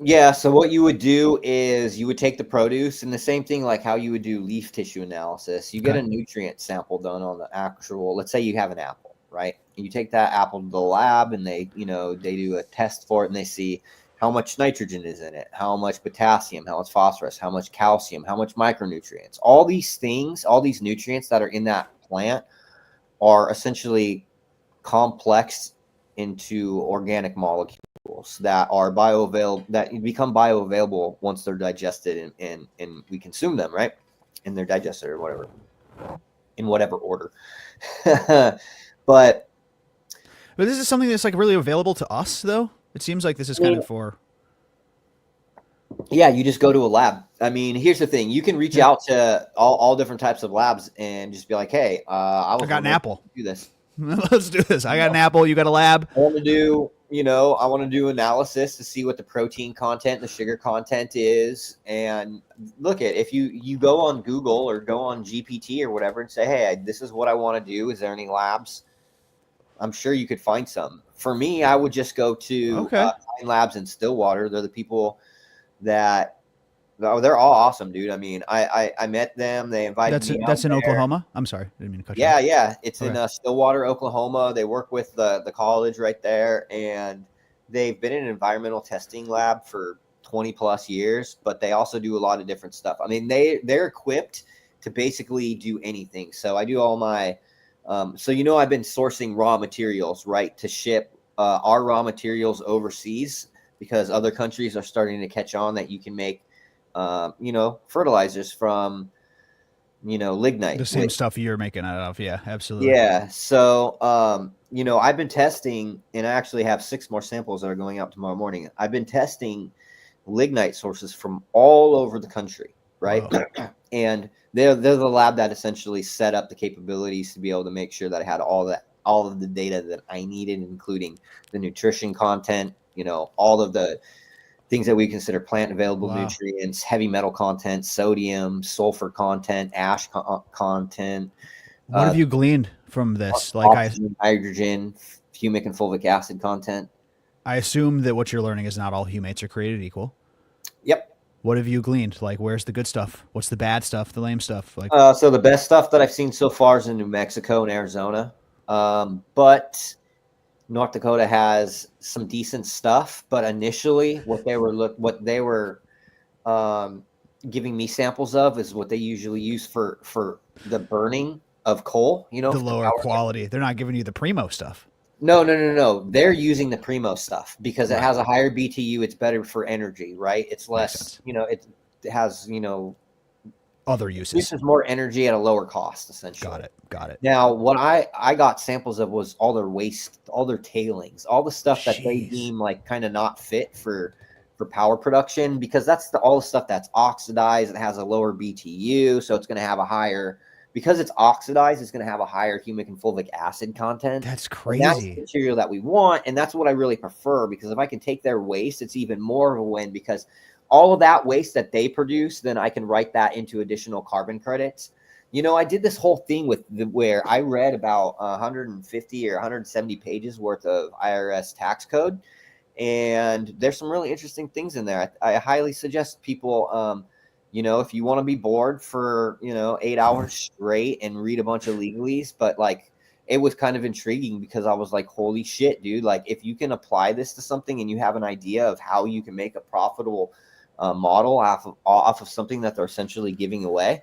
Yeah. So what you would do is you would take the produce, and the same thing like how you would do leaf tissue analysis. You get a nutrient sample done on the actual. Let's say you have an apple, right? You take that apple to the lab, and they do a test for it, and they see how much nitrogen is in it, how much potassium, how much phosphorus, how much calcium, how much micronutrients. All these things, all these nutrients that are in that plant are essentially complex into organic molecules that are that become bioavailable once they're digested and we consume them, right? And they're digested or whatever, in whatever order. But this is something that's like really available to us, though. It seems like this is kind of for. Yeah, you just go to a lab. I mean, here's the thing: you can reach out to all different types of labs and just be like, "Hey, I got an apple. Do this. Let's do this. I got an apple. You got a lab. I want to do, I want to do analysis to see what the protein content, the sugar content is. And look at if you go on Google or go on GPT or whatever and say, hey, this is what I want to do. Is there any labs? I'm sure you could find some. For me, I would just go to Pine Labs in Stillwater. They're the people that they're all awesome, dude. I mean, I met them. They invited me. That's in there. Oklahoma. I'm sorry, I didn't mean to cut you off. Yeah. It's in Stillwater, Oklahoma. They work with the college right there, and they've been in an environmental testing lab for 20 plus years. But they also do a lot of different stuff. I mean, they're equipped to basically do anything. So I do all my. I've been sourcing raw materials, right, to ship our raw materials overseas because other countries are starting to catch on that you can make. Fertilizers from, lignite. The same stuff you're making out of. Yeah, absolutely. Yeah. So, I've been testing, and I actually have 6 more samples that are going out tomorrow morning. I've been testing lignite sources from all over the country, right? And they're the lab that essentially set up the capabilities to be able to make sure that I had all of the data that I needed, including the nutrition content, all of the things that we consider plant available nutrients, heavy metal content, sodium, sulfur content, ash content. What have you gleaned from this? Oxygen, hydrogen, humic and fulvic acid content. I assume that what you're learning is not all humates are created equal. Yep. What have you gleaned? Like, where's the good stuff? What's the bad stuff? The lame stuff? Like, so the best stuff that I've seen so far is in New Mexico and Arizona. But North Dakota has some decent stuff, but initially what they were giving me samples of is what they usually use for the burning of coal, the lower quality. They're not giving you the primo stuff. No. They're using the primo stuff because it has a higher BTU. It's better for energy, right? It's less, it has, other uses. This is more energy at a lower cost, essentially. Got it. Now, what I got samples of was all their waste, all their tailings, all the stuff that they deem like kind of not fit for power production, because that's all the stuff that's oxidized. It has a lower BTU, so it's going to have a higher, because it's oxidized, it's going to have a higher humic and fulvic acid content. That's crazy. And that's the material that we want, and that's what I really prefer, because if I can take their waste, it's even more of a win, because all of that waste that they produce, then I can write that into additional carbon credits. I did this whole thing where I read about 150 or 170 pages worth of IRS tax code. And there's some really interesting things in there. I highly suggest people, if you want to be bored for, 8 hours straight and read a bunch of legalese, but like, it was kind of intriguing because I was like, holy shit, dude. Like, if you can apply this to something and you have an idea of how you can make a profitable model off of something that they're essentially giving away.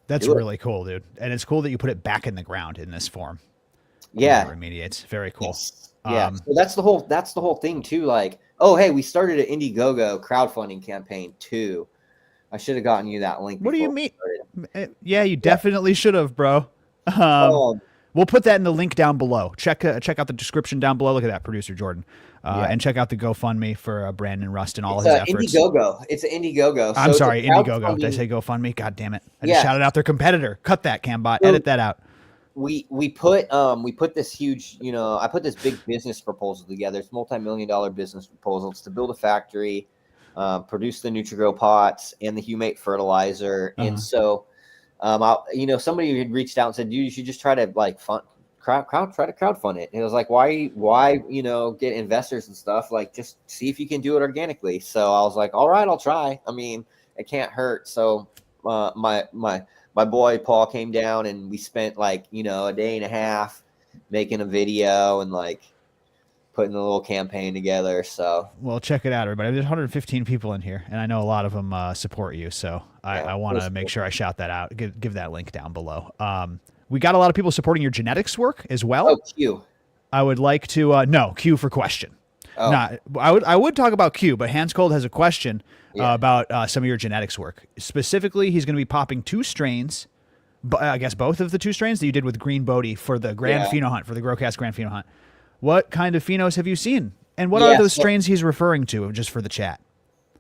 That's really cool, dude. And it's cool that you put it back in the ground in this form. Yeah. It remediates. Very cool. Yes. Yeah. So that's the whole thing too. Like, oh, hey, we started an Indiegogo crowdfunding campaign too. I should have gotten you that link. What do you mean? Yeah, you definitely should have, bro. We'll put that in the link down below. Check out the description down below. Look at that, producer Jordan. And check out the GoFundMe for Brandon Rust and all his efforts. Indiegogo. It's an Indiegogo. I'm sorry, Indiegogo. Did I say GoFundMe? God damn it! I just shouted out their competitor. Cut that, Cambot. Edit that out. We put this huge, I put this big business proposal together. It's $multi-million business proposal. It's to build a factory, produce the NutriGrow pots and the Humate fertilizer. And so, somebody had reached out and said, dude, you should just try to crowdfund it. And it was like, why, get investors and stuff? Like, just see if you can do it organically. So I was like, all right, I'll try. I mean, it can't hurt. So my boy Paul came down and we spent a day and a half making a video and putting a little campaign together. So, well, check it out, everybody. There's 115 people in here, and I know a lot of them support you. So I want to make sure I shout that out. Give that link down below. We got a lot of people supporting your genetics work as well. Oh, Q. I would like to no Q for question. Oh. Nah, I would talk about Q, but Hans Cold has a question about some of your genetics work. Specifically, he's going to be popping 2 strains. I guess both of the 2 strains that you did with Green Bodhi for the Grand Pheno Hunt, for the GrowCast Grand Pheno Hunt. What kind of phenos have you seen? And what are those strains he's referring to, just for the chat?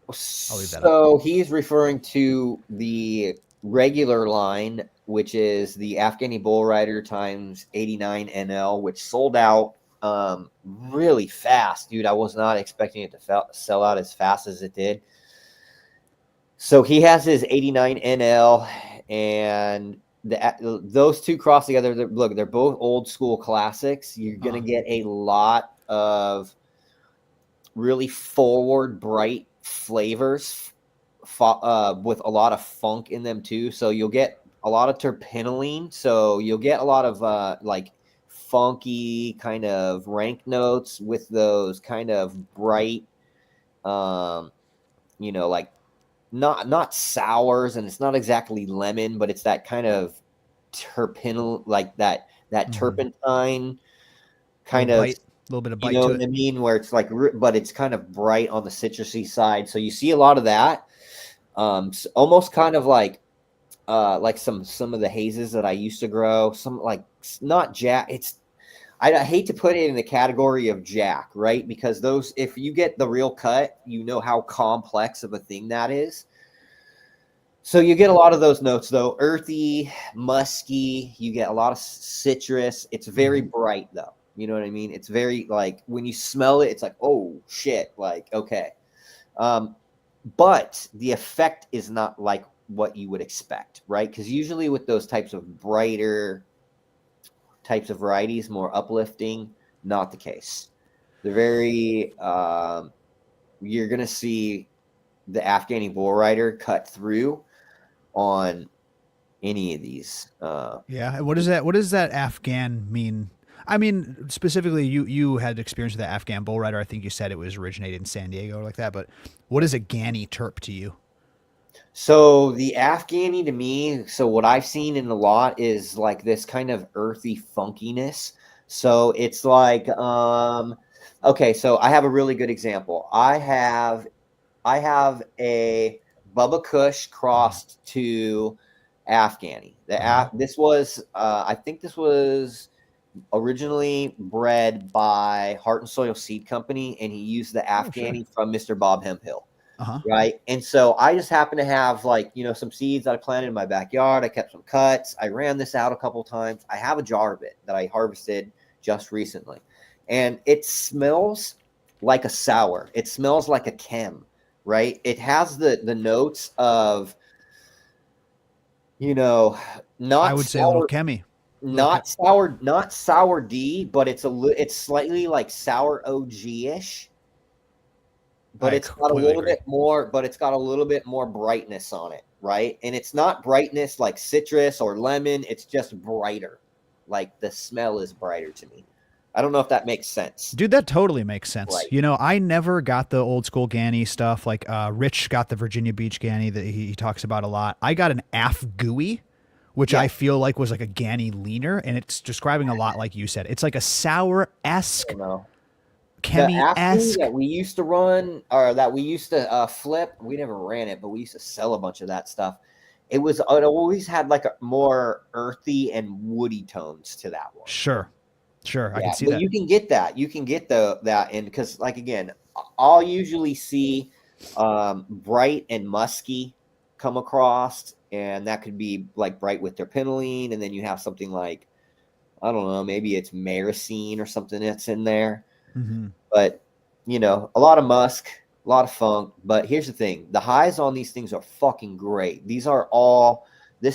I'll leave that up. He's referring to the regular line, which is the Afghani Bull Rider times 89 NL, which sold out really fast, dude. I was not expecting it to sell out as fast as it did. So he has his 89 NL, and those 2 cross together. They're both old school classics. You're gonna get a lot of really forward, bright flavors with a lot of funk in them too. So you'll get a lot of terpenoline. So you'll get a lot of funky kind of rank notes with those kind of bright, not sours, and it's not exactly lemon, but it's that kind of terpenol, that turpentine kind of bite, a little bit of bite to it. What I mean, where it's but it's kind of bright on the citrusy side. So you see a lot of that, almost kind of like some of the hazes that I used to grow. Some not Jack. I hate to put it in the category of Jack, right? Because those, if you get the real cut, you know how complex of a thing that is. So you get a lot of those notes, though. Earthy, musky. You get a lot of citrus. It's very bright, though. You know what I mean? It's very, when you smell it, it's like, oh, shit. Okay. But the effect is not like what you would expect, right? Because usually with those types of brighter types of varieties, more uplifting, not the case. They're very you're gonna see the Afghani Bull Rider cut through on any of these. What does that Afghan mean? I mean, specifically, you had experience with the Afghan Bull Rider. I think you said it was originated in San Diego or like that, but what is a Ghani terp to you? So the Afghani to me, so what I've seen in a lot is this kind of earthy funkiness. So it's okay, so I have a really good example. I have a Bubba Kush crossed to Afghani. This was I think this was originally bred by Heart and Soil Seed Company, and he used the Afghani from Mr. Bob Hemphill. Right. And so I just happen to have some seeds that I planted in my backyard. I kept some cuts. I ran this out a couple times. I have a jar of it that I harvested just recently, and it smells like a sour. It smells like a chem, right? It has the notes of, not I would say a little chemi. Not sour D, but it's slightly like sour OG-ish. But it's got a little bit more, brightness on it, right? And it's not brightness like citrus or lemon. It's just brighter. The smell is brighter to me. I don't know if that makes sense. Dude, that totally makes sense. Right. You know, I never got the old school Ganny stuff. Like Rich got the Virginia Beach Ganny that he talks about a lot. I got an AF Gooey, which I feel like was like a Ganny leaner, and it's describing a lot like you said. It's like a sour-esque, chemi-esque. That we used to run, or that we used to flip, we never ran it, but we used to sell a bunch of that stuff. It always had like a more earthy and woody tones to that one. Sure, I can see that. You can get that. You can get that, and because like again, I'll usually see bright and musky come across, and that could be like bright with terpenoline, and then you have something like, I don't know, maybe it's myrcene or something that's in there. Mm-hmm. But you know, a lot of musk, a lot of funk. But here's the thing: the highs on these things are fucking great. This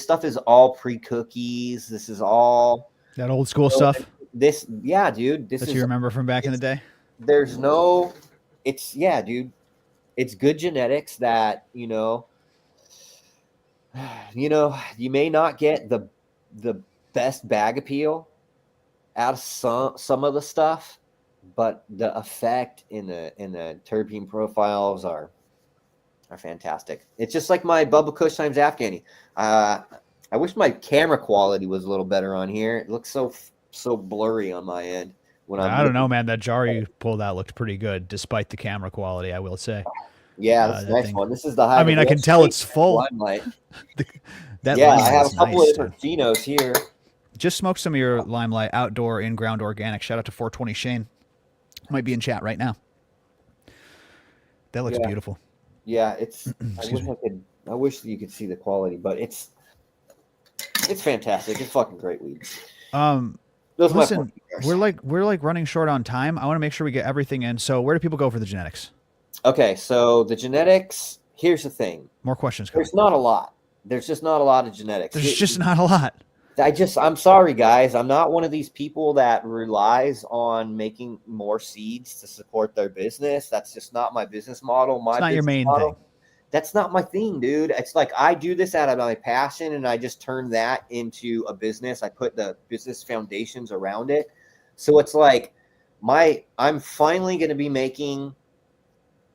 stuff is all pre-cookies. This is all that old school stuff. Dude. That you remember from back in the day. Dude. It's good genetics that you may not get the best bag appeal out of some of the stuff, but the effect in the terpene profiles are fantastic. It's just like my Bubba Kush times Afghani. I wish my camera quality was a little better on here. It looks so blurry on my end. I don't know, man. That jar you pulled out looked pretty good, despite the camera quality, I will say. Yeah, that's the next one. This is the high. I mean, I can tell it's full. Limelight. I have a couple of different phenos here. Just smoked some of your Limelight outdoor in-ground organic. Shout out to 420 Shane. Might be in chat right now. That looks beautiful. Yeah, I wish you could see the quality, but it's fantastic. It's fucking great weed. Listen, we're like running short on time. I want to make sure we get everything in. So where do people go for the genetics? Okay, so the genetics, here's the thing. More questions. There's not a lot. There's just not a lot of genetics. There's just not a lot. I'm sorry, guys. I'm not one of these people that relies on making more seeds to support their business. That's just not my business model. It's not your main thing. That's not my thing, dude. It's like I do this out of my passion, and I just turn that into a business. I put the business foundations around it. So it's like I'm finally going to be making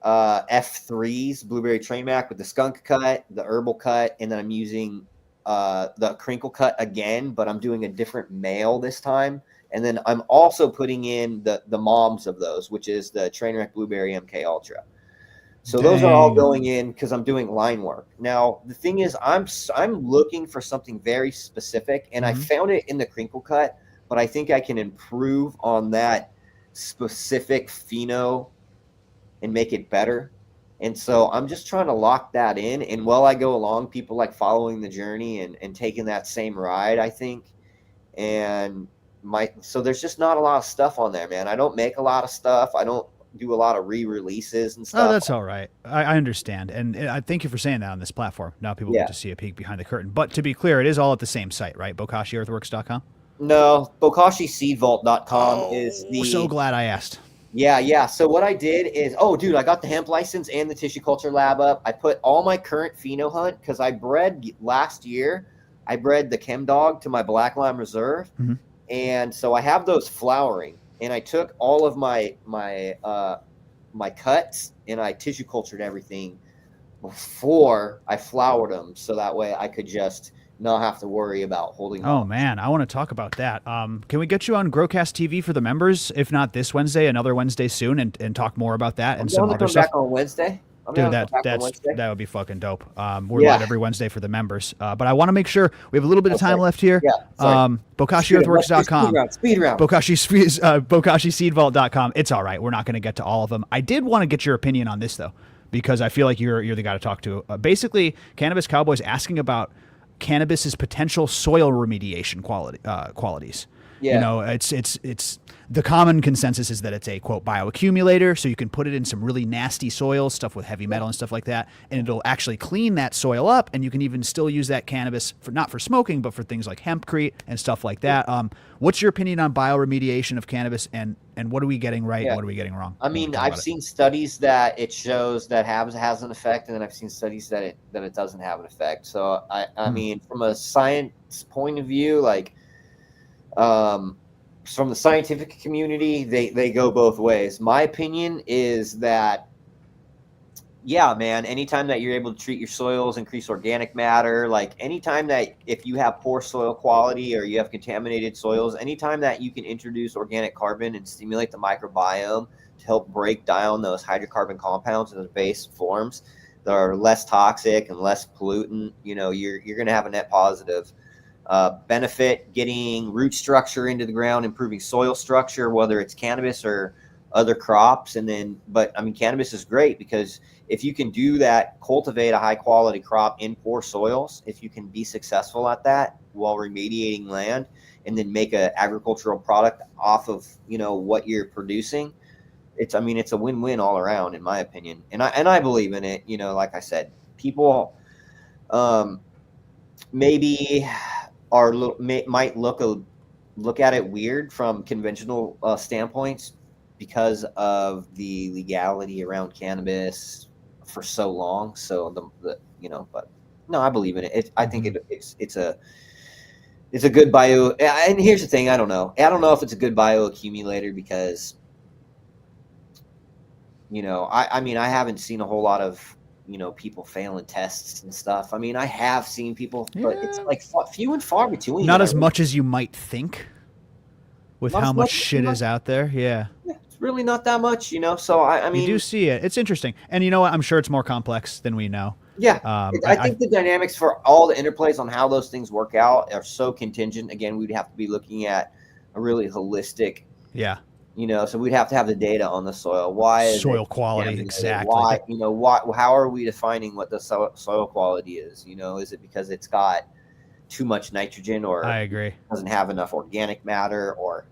F3s, blueberry train mac with the skunk cut, the herbal cut, and then I'm using the crinkle cut again, but I'm doing a different male this time. And then I'm also putting in the moms of those, which is the Trainwreck Blueberry MK Ultra. So those are all going in because I'm doing line work. Now, the thing is, I'm looking for something very specific, and I found it in the crinkle cut, but I think I can improve on that specific pheno and make it better. And so I'm just trying to lock that in. And while I go along, people like following the journey and taking that same ride, I think. And so there's just not a lot of stuff on there, man. I don't make a lot of stuff. I don't do a lot of re-releases and stuff. Oh, that's all right. I understand. And I thank you for saying that on this platform. Now people get to see a peek behind the curtain. But to be clear, it is all at the same site, right? BokashiEarthworks.com? No, BokashiSeedVault.com is the... So glad I asked. Yeah. So what I did is, dude, I got the hemp license and the tissue culture lab up. I put all my current pheno hunt, because I bred last year. I bred the Chem Dog to my Black Lime Reserve. Mm-hmm. And so I have those flowering. And I took all of my cuts and I tissue cultured everything before I flowered them, so that way I could just not have to worry about holding them. Oh, man, I want to talk about that. Can we get you on GrowCast TV for the members? If not this Wednesday, another Wednesday soon, and talk more about that and some other stuff? Back on Wednesday. Dude, that would be fucking dope. We're live every Wednesday for the members. But I want to make sure we have a little bit of time left here. Yeah, BokashiEarthworks.com. Speed round. BokashiSeedVault.com. It's all right. We're not going to get to all of them. I did want to get your opinion on this, though, because I feel like you're the guy to talk to. Basically, Cannabis Cowboy's asking about cannabis's potential soil remediation qualities. Yeah. You know, it's the common consensus is that it's a, quote, bioaccumulator, so you can put it in some really nasty soils, stuff with heavy metal and stuff like that, and it'll actually clean that soil up, and you can even still use that cannabis for not for smoking, but for things like hempcrete and stuff like that. What's your opinion on bioremediation of cannabis, and what are we getting right and what are we getting wrong? I mean, I've seen studies that it shows that has an effect, and then I've seen studies that it doesn't have an effect. So I mean, from a science point of view, like from the scientific community, they go both ways. My opinion is that, yeah, man, anytime that you're able to treat your soils, increase organic matter, like anytime that if you have poor soil quality or you have contaminated soils, anytime that you can introduce organic carbon and stimulate the microbiome to help break down those hydrocarbon compounds in the base forms that are less toxic and less pollutant, you're going to have a net positive benefit. Getting root structure into the ground, improving soil structure, whether it's cannabis or other crops. But cannabis is great because if you can do that, cultivate a high quality crop in poor soils, if you can be successful at that while remediating land and then make an agricultural product off of, what you're producing, it's a win-win all around, in my opinion. And I believe in it. Like I said, people maybe might look at it weird from conventional standpoints because of the legality around cannabis for so long. So but no, I believe in it. I think it's a good bio. And here's the thing: I don't know if it's a good bioaccumulator because I haven't seen a whole lot of people failing tests and stuff. I have seen people, but it's like few and far between. Not as much as you might think with how much shit is out there. Yeah. It's really not that much, so you do see it. It's interesting. And you know what? I'm sure it's more complex than we know. Yeah. I think the dynamics for all the interplays on how those things work out are so contingent. Again, we'd have to be looking at a really holistic, so we'd have to have the data on the soil. Why is soil quality? Exactly. Why, how are we defining what the soil quality is? Is it because it's got too much nitrogen, or I agree, doesn't have enough organic matter, or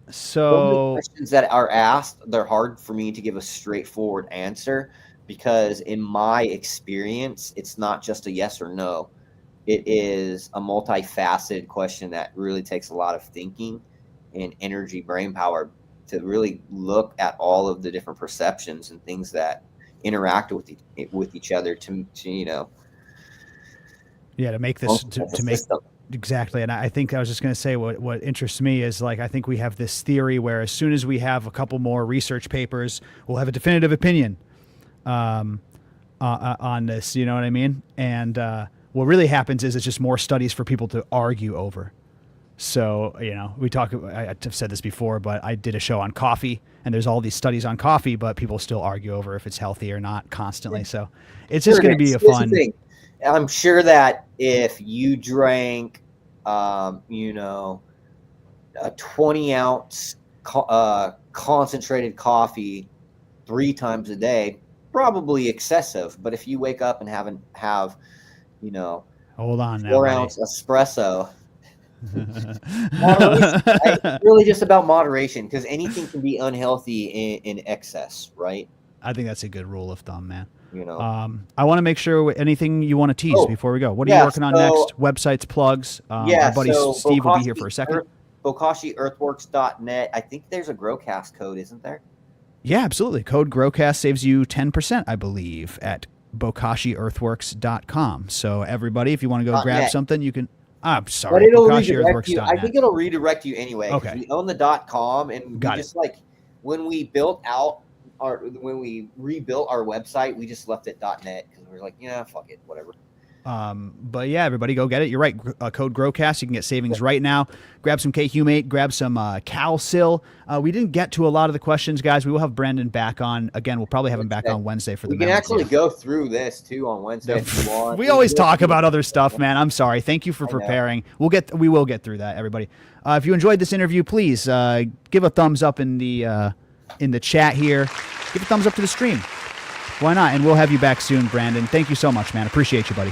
so questions that are asked, they're hard for me to give a straightforward answer because in my experience, it's not just a yes or no. It is a multifaceted question that really takes a lot of thinking and energy, brain power to really look at all of the different perceptions and things that interact with each other to make this to make exactly. And I think I was just going to say what interests me is, like, I think we have this theory where as soon as we have a couple more research papers, we'll have a definitive opinion on this. You know what I mean? And what really happens is it's just more studies for people to argue over. So, I've said this before, but I did a show on coffee, and there's all these studies on coffee, but people still argue over if it's healthy or not constantly. So it's just going to be a fun. I'm sure that if you drank, a 20-ounce concentrated coffee 3 times a day, probably excessive. But if you wake up and have hold on, 4-ounce espresso, it's really just about moderation, because anything can be unhealthy in excess, right? I think that's a good rule of thumb, man. I want to make sure anything you want to tease before we go. What are you working on next? Websites, plugs. Our buddy Steve will be here for a second. BokashiEarthworks.net. I think there's a GrowCast code, isn't there? Yeah, absolutely. Code GrowCast saves you 10%, I believe, at BokashiEarthworks.com. So everybody, if you want to go grab something, you can. I'm sorry. But it'll redirect you. I think it'll redirect you anyway. Okay. We own the .com, and when we rebuilt our website, we just left it .net because we were like, yeah, fuck it, whatever. But yeah, everybody go get it. You're right. Code GrowCast. You can get savings right now. Grab some K-Humate. Grab some Calcil. We didn't get to a lot of the questions, guys. We will have Brandon back on. Again, we'll probably have him back on Wednesday for the We can actually go through this too on Wednesday if you want. We always talk about other stuff, man. I'm sorry. Thank you for preparing. We will get through that, everybody. If you enjoyed this interview, please give a thumbs up in the chat here. Give a thumbs up to the stream. Why not? And we'll have you back soon, Brandon. Thank you so much, man. Appreciate you, buddy.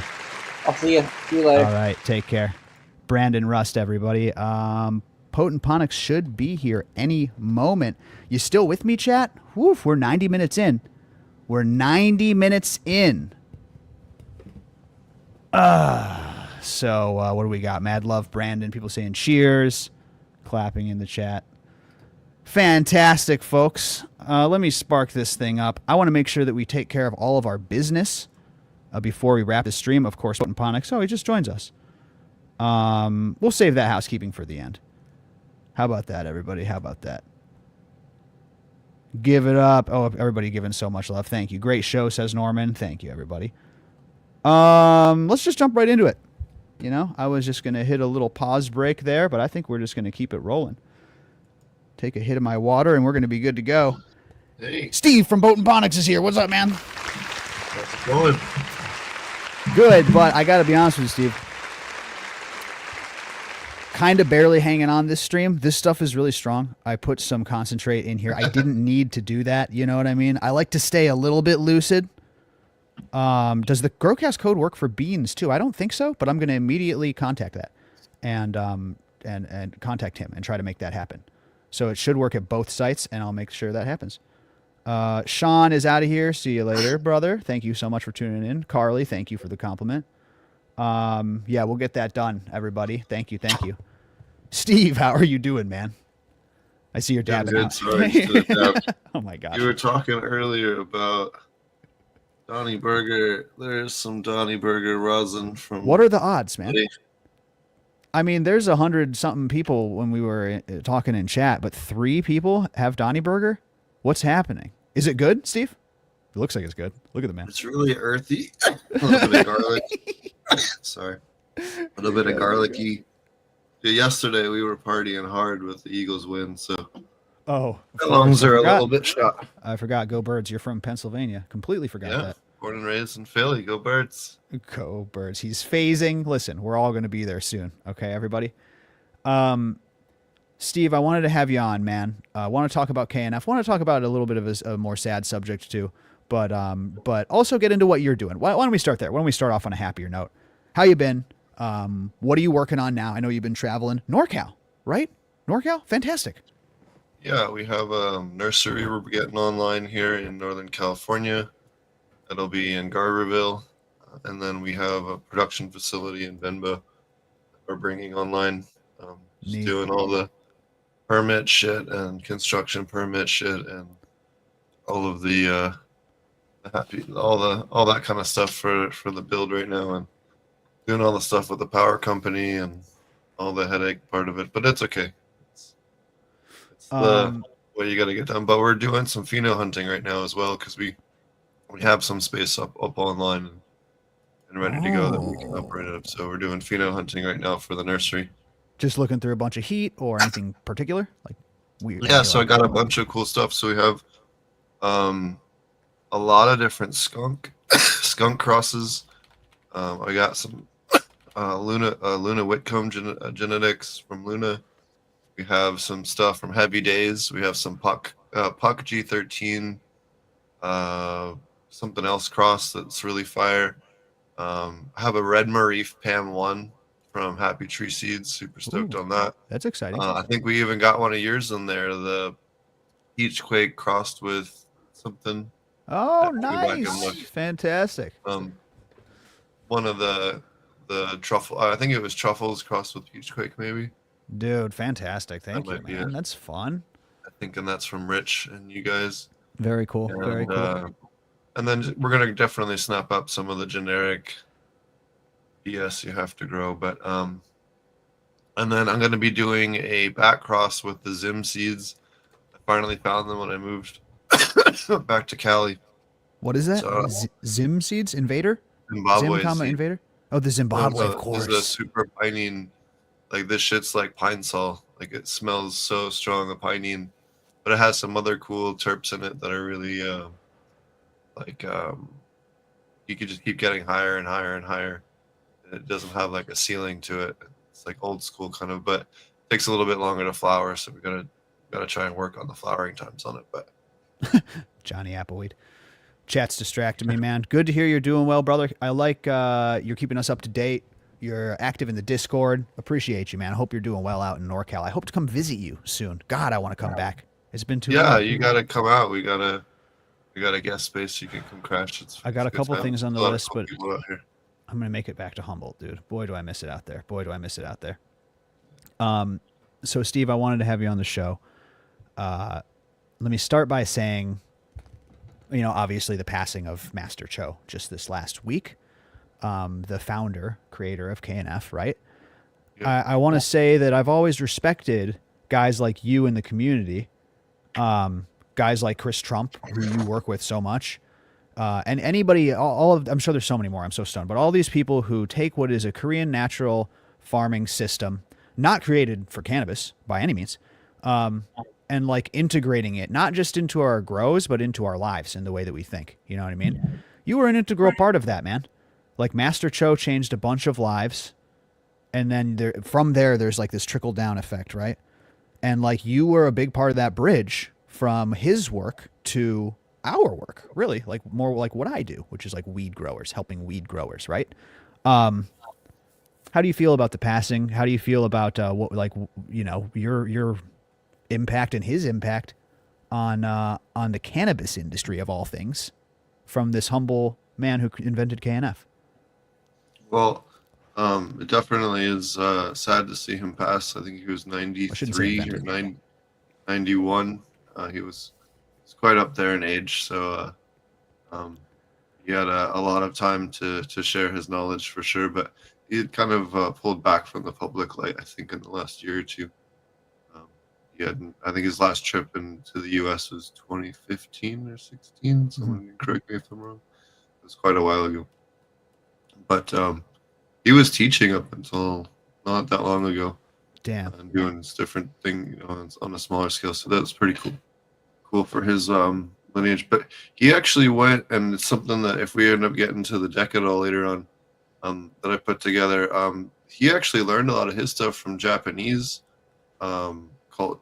I'll see you. See you later. All right. Take care. Brandon Rust, everybody. Potent Ponics should be here any moment. You still with me, chat? Woof, we're 90 minutes in. So what do we got? Mad love, Brandon. People saying cheers. Clapping in the chat. Fantastic, folks. Let me spark this thing up. I want to make sure that we take care of all of our business before we wrap the stream. Of course, Potent Ponics. Oh, he just joins us. We'll save that housekeeping for the end. How about that, everybody? How about that? Give it up. Oh, everybody giving so much love. Thank you. Great show, says Norman. Thank you, everybody. Let's just jump right into it. You know, I was just going to hit a little pause break there, but I think we're just going to keep it rolling. Take a hit of my water, and we're going to be good to go. Hey, Steve from Boat and Ponics is here. What's up, man? how's it going? Good, but I got to be honest with you, Steve. Kind of barely hanging on this stream. This stuff is really strong. I put some concentrate in here. I didn't need to do that. You know what I mean? I like to stay a little bit lucid. Does the GrowCast code work for beans too? I don't think so, but I'm going to immediately contact that and contact him and try to make that happen. So it should work at both sites, and I'll make sure that happens. Sean is out of here. See you later, brother. Thank you so much for tuning in. Carly, thank you for the compliment. Yeah, we'll get that done, everybody. Thank you. Thank you. Steve, how are you doing, man? I see you're dabbing Good, out. sorry, to dab. Oh my gosh. You were talking earlier about Donnie Burger. There's some Donnie Burger rosin from. What are the odds, man? Italy. I mean, there's 100-something people when we were talking in chat, but 3 people have Donnie Burger? What's happening? Is it good, Steve? It looks like it's good. Look at the man. It's really earthy. A little bit of garlic. Sorry. A little bit of garlicky. Yeah, yesterday we were partying hard with the Eagles win, so Oh. my lungs are a little bit shot. I forgot. Go Birds. You're from Pennsylvania. Completely forgot Yeah, that. born and raised in Philly. Go Birds. Go Birds. He's phasing. Listen, we're all going to be there soon. Okay, everybody? Steve, I wanted to have you on, man. I want to talk about KNF. I want to talk about a little bit of a more sad subject too, but also get into what you're doing. Why don't we start there? Why don't we start off on a happier note? How you been? What are you working on now? I know you've been traveling. NorCal, right? NorCal? Fantastic. Yeah, we have a nursery we're getting online here in Northern California. It'll be in Garberville. And then we have a production facility in Benbow that we're bringing online. Just Neat. doing all the permit shit and construction permit shit and all of the all that kind of stuff for the build right now, and doing all the stuff with the power company and all the headache part of it. But it's okay. It's the way you got to get done. But we're doing some pheno hunting right now as well, because we have some space up online and ready to go that we can operate it up. So we're doing pheno hunting right now for the nursery. Just looking through a bunch of heat or anything particular? Like weird. Yeah, so I got a bunch of cool stuff. So we have a lot of different skunk crosses. I got some Luna Whitcomb genetics from Luna. We have some stuff from Heavy Days. We have some Puck G13, something else cross that's really fire. I have a Red Marif Pam 1 from Happy Tree Seeds. Super stoked on that. That's exciting. I think we even got one of yours in there, the Peach Quake crossed with something. Oh, Go back and nice. look. Fantastic. One of the truffle, I think it was truffles crossed with Peach Quake, maybe. Dude, fantastic. Thank you, might be man. it. That's fun. I think, and that's from Rich and you guys. Very cool. And, Very cool. And then we're gonna definitely snap up some of the generic BS you have to grow, but and then I'm gonna be doing a back cross with the Zim seeds. I finally found them when I moved back to Cali. What is that? So, Zim seeds? Invader? Zimbabwe Zim, seed. Invader? Oh, the Zimbabwe, of This is a course. super pinene. Like this shit's like pine sol. Like it smells so strong, the pinene, but it has some other cool terps in it that are really you could just keep getting higher and higher and higher. It doesn't have like a ceiling to it. It's like old school kind of, but it takes a little bit longer to flower. So we gotta try and work on the flowering times on it. But Johnny Appleweed. Chat's distracted me, man. Good to hear you're doing well, brother. I like you're keeping us up to date. You're active in the Discord. Appreciate you, man. I hope you're doing well out in NorCal. I hope to come visit you soon. God, I want to come back. It's been too long. yeah, you gotta come out. We got a guest space. You can come crash. I got a good couple time. things on the A lot of list, cool but people out here. I'm going to make it back to Humboldt, dude. Boy, do I miss it out there. Boy, do I miss it out there. So, Steve, I wanted to have you on the show. Let me start by saying, obviously the passing of Master Cho just this last week, the founder, creator of KNF, right? I want to say that I've always respected guys like you in the community, guys like Chris Trump, who you work with so much, and anybody, all of, I'm sure there's so many more, I'm so stoned, but all these people who take what is a Korean natural farming system, not created for cannabis by any means, and like integrating it, not just into our grows, but into our lives and the way that we think. You know what I mean? You were an integral part of that, man. Like Master Cho changed a bunch of lives. And then from there, there's like this trickle down effect, right? And like you were a big part of that bridge from his work to our work, really, like more like what I do, which is like weed growers, helping weed growers, right? How do you feel about the passing? How do you feel about what, like, you know, your impact and his impact on the cannabis industry of all things, from this humble man who invented KNF? Well, it definitely is sad to see him pass. I think he was 93 or 91. He was quite up there in age, so he had a lot of time to share his knowledge for sure. But he had kind of pulled back from the public light, I think, in the last year or two. I think his last trip into the U.S. was 2015 or 16. Someone can correct me if I'm wrong. It was quite a while ago. But he was teaching up until not that long ago. Damn. And doing this different thing, you know, on a smaller scale. So that's pretty cool. Cool for his lineage. But he actually went, and it's something that if we end up getting to the deck at all later on, that I put together, he actually learned a lot of his stuff from Japanese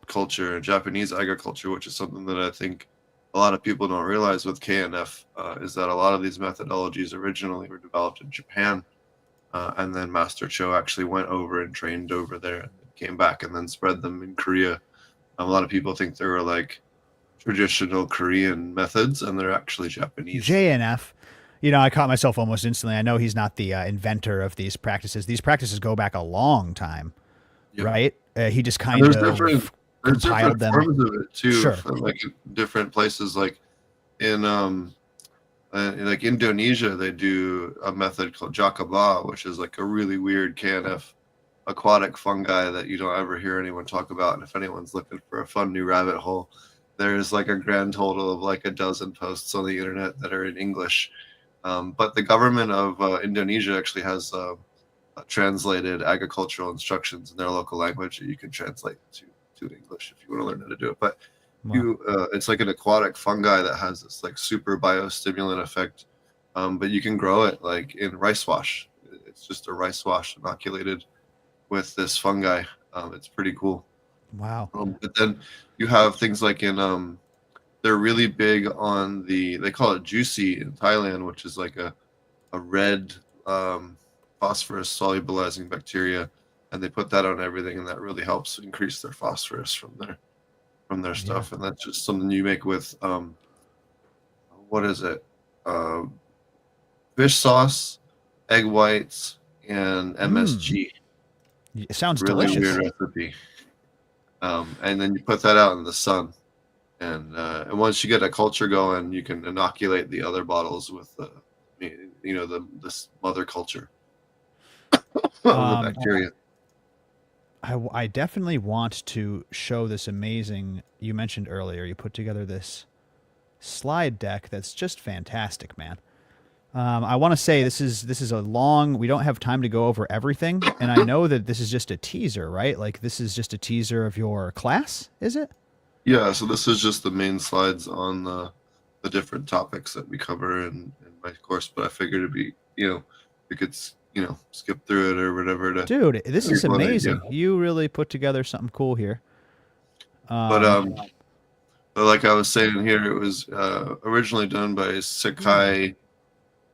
culture and Japanese agriculture, which is something that I think a lot of people don't realize with KNF, is that a lot of these methodologies originally were developed in Japan, and then Master Cho actually went over and trained over there and came back and then spread them in Korea. A lot of people think they were like traditional Korean methods, and they're actually Japanese. JNF. You know, I caught myself almost instantly. I know he's not the inventor of these practices. These practices go back a long time, right? He just kind of compiled them. Forms of it too, Sure. from like different places, like in like Indonesia, they do a method called jakaba, which is like a really weird KNF aquatic fungi that you don't ever hear anyone talk about. And if anyone's looking for a fun new rabbit hole, there's like a grand total of like a dozen posts on the internet that are in English. But the government of Indonesia actually has translated agricultural instructions in their local language that you can translate to English if you want to learn how to do it. But it's like an aquatic fungi that has this like super biostimulant effect, but you can grow it like in rice wash. It's just a rice wash inoculated with this fungi. It's pretty cool. Wow. But then you have things like in they're really big on they call it juicy in Thailand, which is like a red phosphorus solubilizing bacteria, and they put that on everything, and that really helps increase their phosphorus from their stuff. And that's just something you make with what is it, fish sauce, egg whites, and MSG. It sounds really delicious. Weird recipe. And then you put that out in the sun, and once you get a culture going, you can inoculate the other bottles with this mother culture. The bacteria. I definitely want to show this amazing, you mentioned earlier, you put together this slide deck that's just fantastic, man. I want to say this is a long, we don't have time to go over everything, and I know that this is just a teaser, right? Like this is just a teaser of your class, is it? Yeah, so this is just the main slides on the different topics that we cover in my course, but I figured it'd be, we could skip through it or whatever. Dude, this is amazing. You really put together something cool here. But like I was saying here, it was originally done by Sakai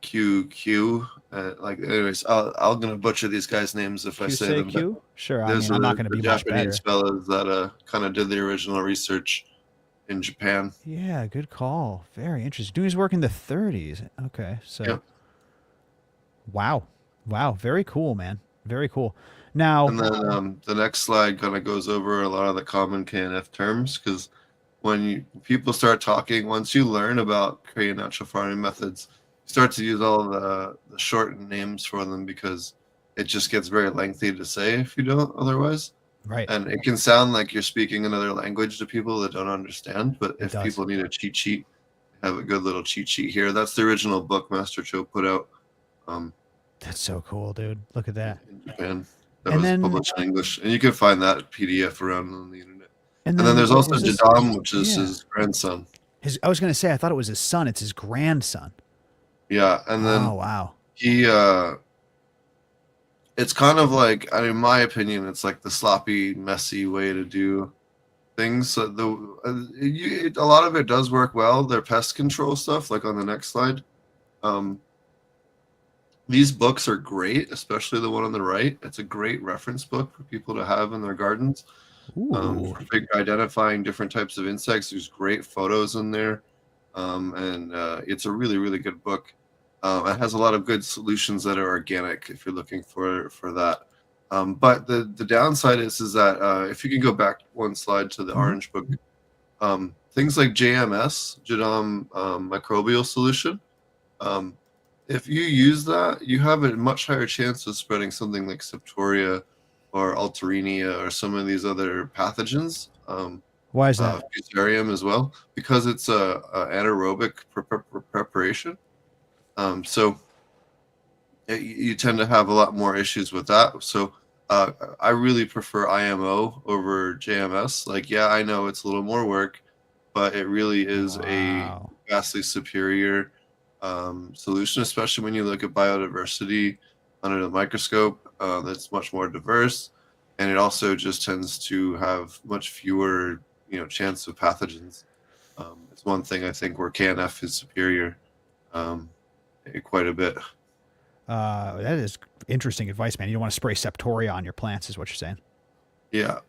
QQ. Anyways, I'm gonna butcher these guys' names if I say them. Q? Sure, I'm not gonna be much better. Japanese fellas that kind of did the original research in Japan. Yeah, good call. Very interesting. Doing his work in the 30s. Okay, so yeah. Wow, very cool, man. Very cool. Now, and then the next slide kind of goes over a lot of the common KNF terms, because when people start talking, once you learn about Korean natural farming methods, you start to use all the shortened names for them, because it just gets very lengthy to say if you don't otherwise. Right. And it can sound like you're speaking another language to people that don't understand. But if does. people need a cheat sheet, I have a good little cheat sheet here. That's the original book Master Cho put out. That's so cool, dude. Look at that. In Japan. That And was then- published in English. And you can find that PDF around on the internet. And And then there's what also was this? Jadam, which is Yeah. his grandson. I was going to say, I thought it was his son. It's his grandson. Yeah. And then Oh, wow. he it's kind of like, I mean, in my opinion, it's like the sloppy, messy way to do things. So a lot of it does work well. Their pest control stuff, like on the next slide. These books are great, especially the one on the right. It's a great reference book for people to have in their gardens. Ooh. For identifying different types of insects. There's great photos in there. And it's a really, really good book. It has a lot of good solutions that are organic if you're looking for that. But the downside is that if you can go back one slide to the orange book, things like JMS, Jadam Microbial Solution, if you use that, you have a much higher chance of spreading something like Septoria or Alterinia or some of these other pathogens. Why is that? Fusarium as well, because it's a anaerobic preparation. So you tend to have a lot more issues with that. So I really prefer IMO over JMS. Like, yeah, I know it's a little more work, but it really is a vastly superior solution, especially when you look at biodiversity under the microscope. That's much more diverse, and it also just tends to have much fewer, chance of pathogens. It's one thing I think where KNF is superior. Quite a bit. That is interesting advice, man. You don't want to spray Septoria on your plants, is what you're saying. Yeah,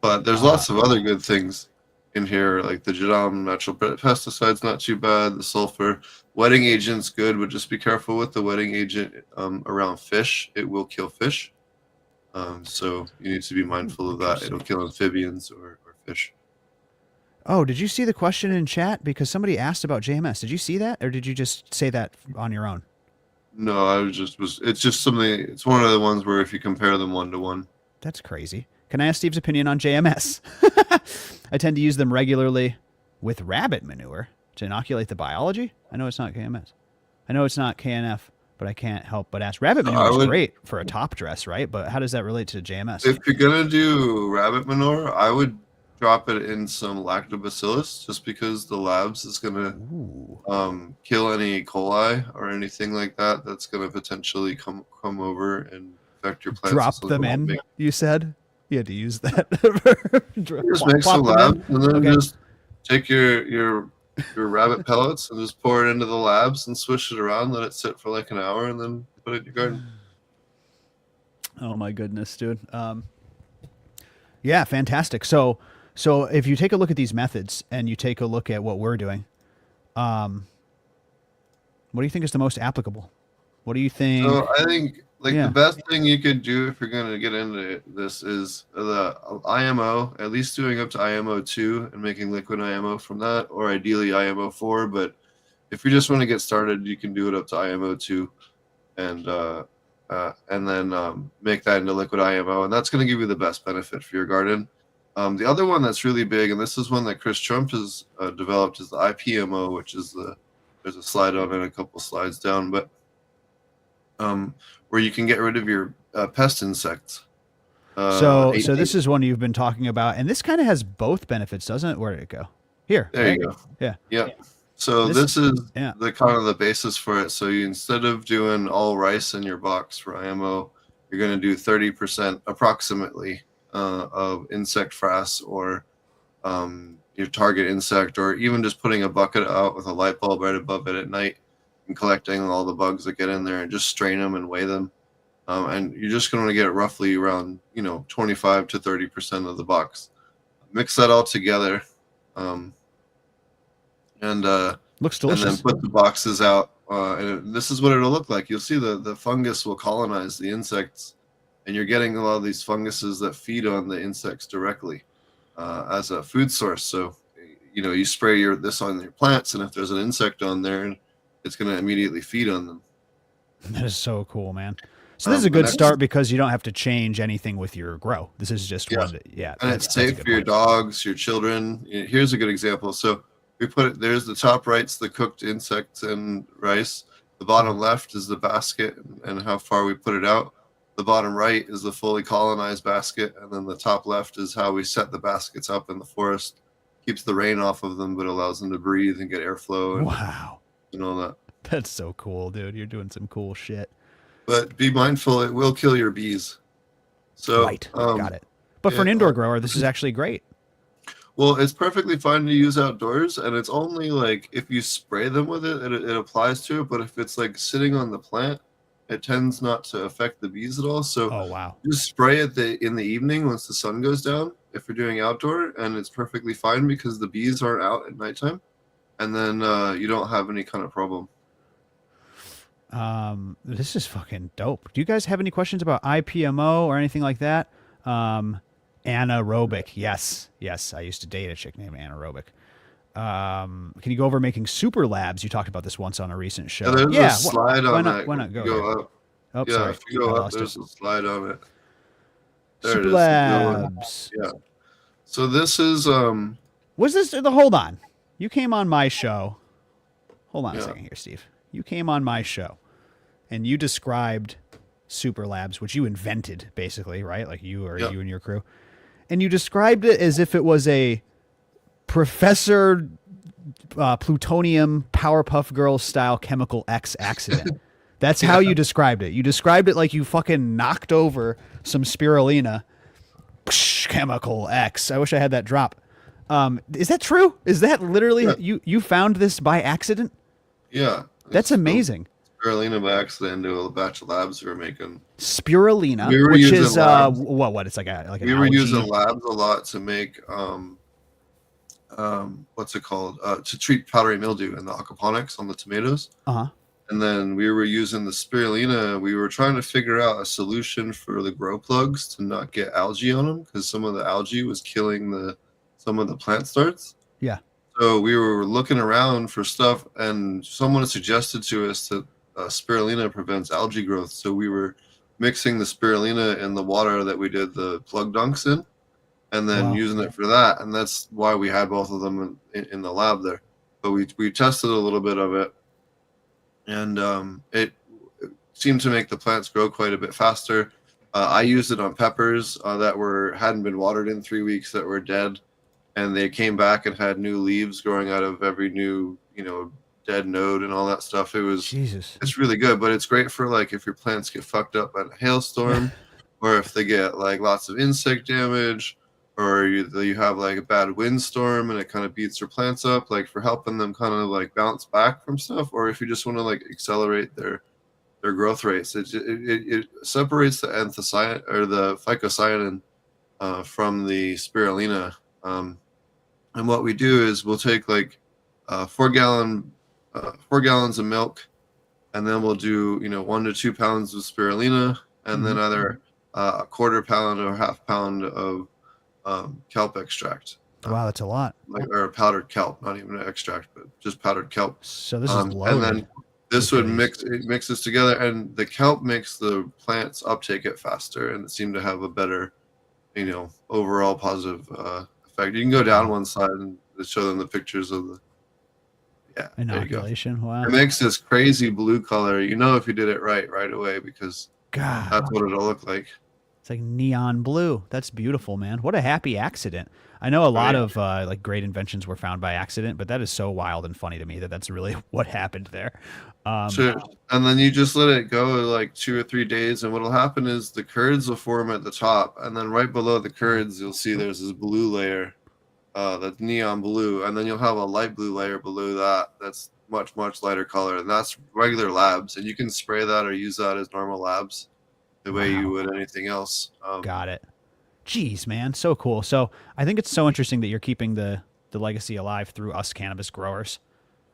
but there's lots of other good things in here, like the Jadam natural pesticides, not too bad. The sulfur wetting agent's good, but just be careful with the wetting agent around fish. It will kill fish, so you need to be mindful of that. It'll kill amphibians or fish. Oh, did you see the question in chat? Because somebody asked about JMS. Did you see that, or did you just say that on your own? No, it's just something. It's one of the ones where if you compare them 1-to-1. That's crazy. Can I ask Steve's opinion on JMS? I tend to use them regularly with rabbit manure to inoculate the biology. I know it's not KMS. I know it's not KNF, but I can't help but ask. Rabbit manure is great for a top dress, right? But how does that relate to JMS? If you're gonna do rabbit manure, I would drop it in some lactobacillus, just because the labs is gonna kill any E. coli or anything like that. That's gonna potentially come over and affect your plants. Drop them in. You said you had to use that. Just make some labs, and then just take your rabbit pellets and just pour it into the labs and swish it around. Let it sit for like an hour, and then put it in your garden. Oh my goodness, dude. Yeah, fantastic. So if you take a look at these methods and you take a look at what we're doing, what do you think is the most applicable? What do you think? So I think the best thing you could do if you're going to get into this is the IMO, at least doing up to IMO 2 and making liquid IMO from that, or ideally IMO 4. But if you just want to get started, you can do it up to IMO 2 and then make that into liquid IMO, and that's going to give you the best benefit for your garden. The other one that's really big, and this is one that Chris Trump has developed, is the IPMO, which is there's a slide on it, a couple slides down, but where you can get rid of your pest insects. So this is one you've been talking about, and this kind of has both benefits, doesn't it? Where did it go? Here. There you go. Yeah. Yeah. So this is the kind of the basis for it. So you, instead of doing all rice in your box for IMO, you're going to do 30% approximately of insect frass or your target insect, or even just putting a bucket out with a light bulb right above it at night and collecting all the bugs that get in there and just strain them and weigh them. And you're just going to get roughly around 25 to 30% of the box. Mix that all together. Looks delicious. And then put the boxes out. And this is what it'll look like. You'll see the fungus will colonize the insects, and you're getting a lot of these funguses that feed on the insects directly as a food source. So, you spray this on your plants, and if there's an insect on there, it's going to immediately feed on them. That is so cool, man. So this is a The good next- start because you don't have to change anything with your grow. This is just Yeah. one. Yeah. And it's safe for your dogs, your children. Here's a good example. So we put it, there's the top right's the cooked insects and rice. The bottom left is the basket and how far we put it out. The bottom right is the fully colonized basket. And then the top left is how we set the baskets up in the forest. Keeps the rain off of them, but allows them to breathe and get airflow and, Wow. and all that. That's so cool, dude. You're doing some cool shit. But be mindful, it will kill your bees. So, Right. Got it. But for an yeah, indoor grower, this is actually great. Well, it's perfectly fine to use outdoors, and it's only like if you spray them with it, it applies to it. But if it's like sitting on the plant, it tends not to affect the bees at all. So Oh, wow. just spray it in the evening once the sun goes down if you're doing outdoor, and it's perfectly fine because the bees aren't out at nighttime, and then you don't have any kind of problem. This is fucking dope. Do you guys have any questions about IPMO or anything like that? Anaerobic. Yes. I used to date a chick named Anaerobic. Can you go over making super labs? You talked about this once on a recent show. There's a slide why on not, that. Why not If go you there? up. Oh, Yeah, sorry. if you go I up, lost there's it. a slide on it. There Super it is. labs. Yeah. So this is Was this hold on? You came on my show. Hold on a Yeah. second here, Steve. You came on my show and you described super labs, which you invented basically, right? Like you or Yeah. you and your crew. And you described it as if it was a Professor Plutonium Powerpuff Girls style Chemical X accident. That's how you described it. You described it like you fucking knocked over some spirulina. Psh, Chemical X. I wish I had that drop. Is that true? Is that literally you found this by accident? yeah. That's amazing. Spirulina by accident into a batch of labs we were making. Spirulina, We were which using is labs. what? It's like an We were algae. using labs a lot to make what's it called? To treat powdery mildew in the aquaponics on the tomatoes. Uh-huh. And then we were using the spirulina. We were trying to figure out a solution for the grow plugs to not get algae on them because some of the algae was killing some of the plant starts. Yeah. So we were looking around for stuff, and someone suggested to us that spirulina prevents algae growth. So we were mixing the spirulina in the water that we did the plug dunks in, and then Wow. using it for that. And that's why we had both of them in the lab there. But we tested a little bit of it, and it seemed to make the plants grow quite a bit faster. I used it on peppers that hadn't been watered in 3 weeks that were dead, and they came back and had new leaves growing out of every new dead node and all that stuff. Jesus. It's really good, but it's great for like if your plants get fucked up by a hailstorm or if they get like lots of insect damage, or you have like a bad windstorm and it kind of beats your plants up, like for helping them kind of like bounce back from stuff, or if you just want to like accelerate their growth rates. It separates the anthocyanin or the phycocyanin from the spirulina. And what we do is we'll take like 4 gallons of milk, and then we'll do 1 to 2 pounds of spirulina, and then either a quarter pound or half pound of kelp extract. Wow, that's a lot. Or powdered kelp, not even an extract, but just powdered kelp. So this is And loaded. then this with would these. it mixes together, and the kelp makes the plants uptake it faster, and it seemed to have a better, overall positive effect. You can go down one side and show them the pictures of the. Yeah, there you go. Inoculation. Wow. It makes this crazy blue color. If you did it right away, because God. that's what it'll look like. It's like neon blue. That's beautiful, man. What a happy accident. I know a lot of like great inventions were found by accident, but that is so wild and funny to me that that's really what happened there. Sure. And then you just let it go like 2 or 3 days, and what'll happen is the curds will form at the top, and then right below the curds you'll see there's this blue layer that's neon blue, and then you'll have a light blue layer below that that's much lighter color, and that's regular labs, and you can spray that or use that as normal labs the way you would anything else. Got it. Jeez, man, so cool. So I think it's so interesting that you're keeping the legacy alive through us cannabis growers.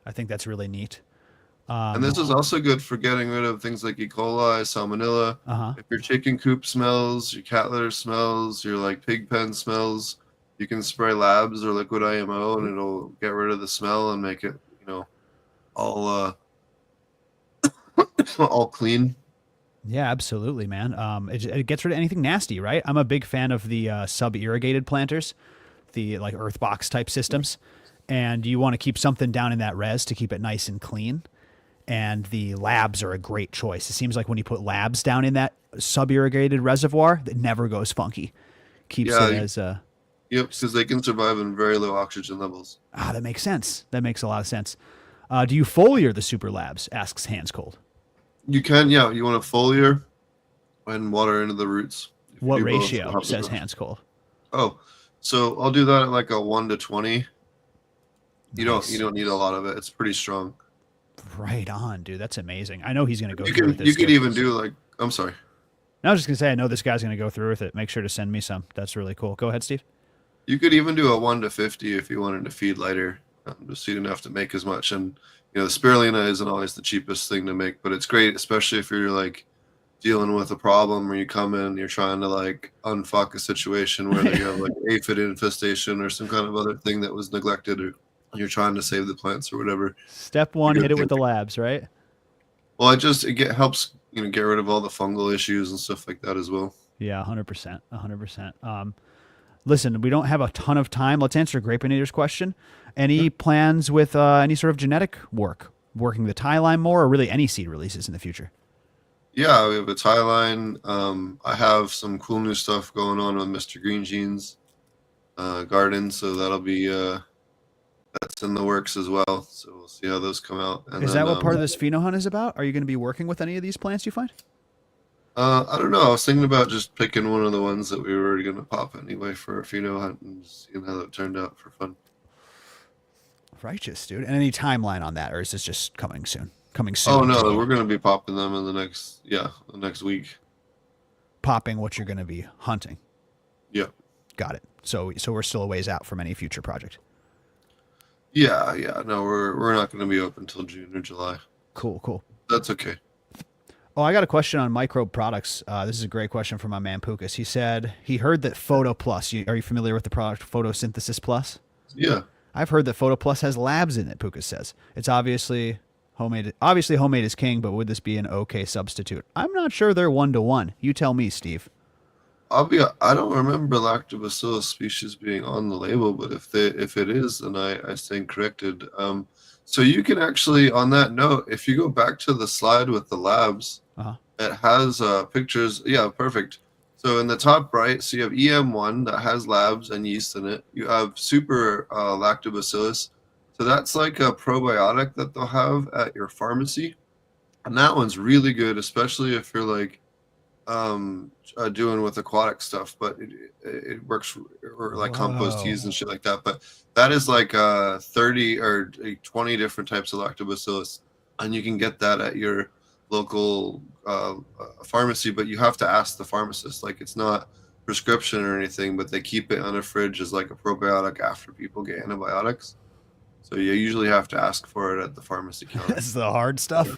I think that's really neat. And this is also good for getting rid of things like E. coli, salmonella. If your chicken coop smells, your cat litter smells, your like pig pen smells, you can spray labs or liquid IMO, and it'll get rid of the smell and make it, all all clean. Yeah, absolutely, man. It gets rid of anything nasty, right? I'm a big fan of the sub-irrigated planters, the like earth box type systems, and you want to keep something down in that res to keep it nice and clean. And the labs are a great choice. It seems like when you put labs down in that sub-irrigated reservoir, it never goes funky. Keeps it as Yep, because they can survive in very low oxygen levels. that makes sense. That makes a lot of sense. Do you foliar the super labs? Asks Hands Cold. You can, yeah. You want to foliar and water into the roots. If you What do both, ratio? it'll help Says the growth. Hands Cold. Oh, so I'll do that at like a 1-to-20. You Nice. don't need a lot of it. It's pretty strong. Right on, dude. That's amazing. I know he's going to go You through can with this. you could too. even do like, I'm sorry. I was just going to say, I know this guy's going to go through with it. Make sure to send me some. That's really cool. Go ahead, Steve. You could even do a 1-to-50 if you wanted to feed lighter, just feed enough to make as much. And the spirulina isn't always the cheapest thing to make, but it's great, especially if you're like dealing with a problem where you come in, you're trying to like unfuck a situation where you have like aphid infestation or some kind of other thing that was neglected, or you're trying to save the plants or whatever. Step one, hit it with the labs, right? Well, it helps get rid of all the fungal issues and stuff like that as well. Yeah, 100%. 100%. Listen, we don't have a ton of time. Let's answer Grapinator's question. Any plans with any sort of genetic work, working the tie line more, or really any seed releases in the future? Yeah, we have a tie line. I have some cool new stuff going on with Mr. Green Jeans garden, so that'll be that's in the works as well. So we'll see how those come out. And Is that what part of this Pheno hunt is about? Are you going to be working with any of these plants you find? I don't know. I was thinking about just picking one of the ones that we were already going to pop anyway for a Pheno hunt and seeing how that turned out for fun. Righteous, dude. And any timeline on that, or is this just coming soon? Coming soon. Oh no, we're going to be popping them in the next week. Popping what you're going to be hunting. Yeah. Got it. So we're still a ways out from any future project. Yeah. No, we're not going to be open until June or July. Cool. That's okay. Oh, I got a question on microbe products. This is a great question from my man Pukas. He said he heard that Photo Plus. Are you familiar with the product Photosynthesis Plus? Yeah. I've heard that Photo Plus has labs in it. Pukas says it's obviously homemade. Obviously, homemade is king, but would this be an okay substitute? I'm not sure they're 1-to-1. You tell me, Steve. I don't remember Lactobacillus species being on the label, but if it is, then I stand corrected. So you can actually, on that note, if you go back to the slide with the labs, it has pictures. Yeah, perfect. So in the top right, so you have EM1 that has labs and yeast in it. You have super Lactobacillus. So that's like a probiotic that they'll have at your pharmacy. And that one's really good, especially if you're like doing with aquatic stuff, but it works, or like compost teas and shit like that. But that is like 30 or 20 different types of lactobacillus, and you can get that at your local pharmacy, but you have to ask the pharmacist. Like, it's not prescription or anything, but they keep it on a fridge as like a probiotic after people get antibiotics. So you usually have to ask for it at the pharmacy counter. That's the hard stuff.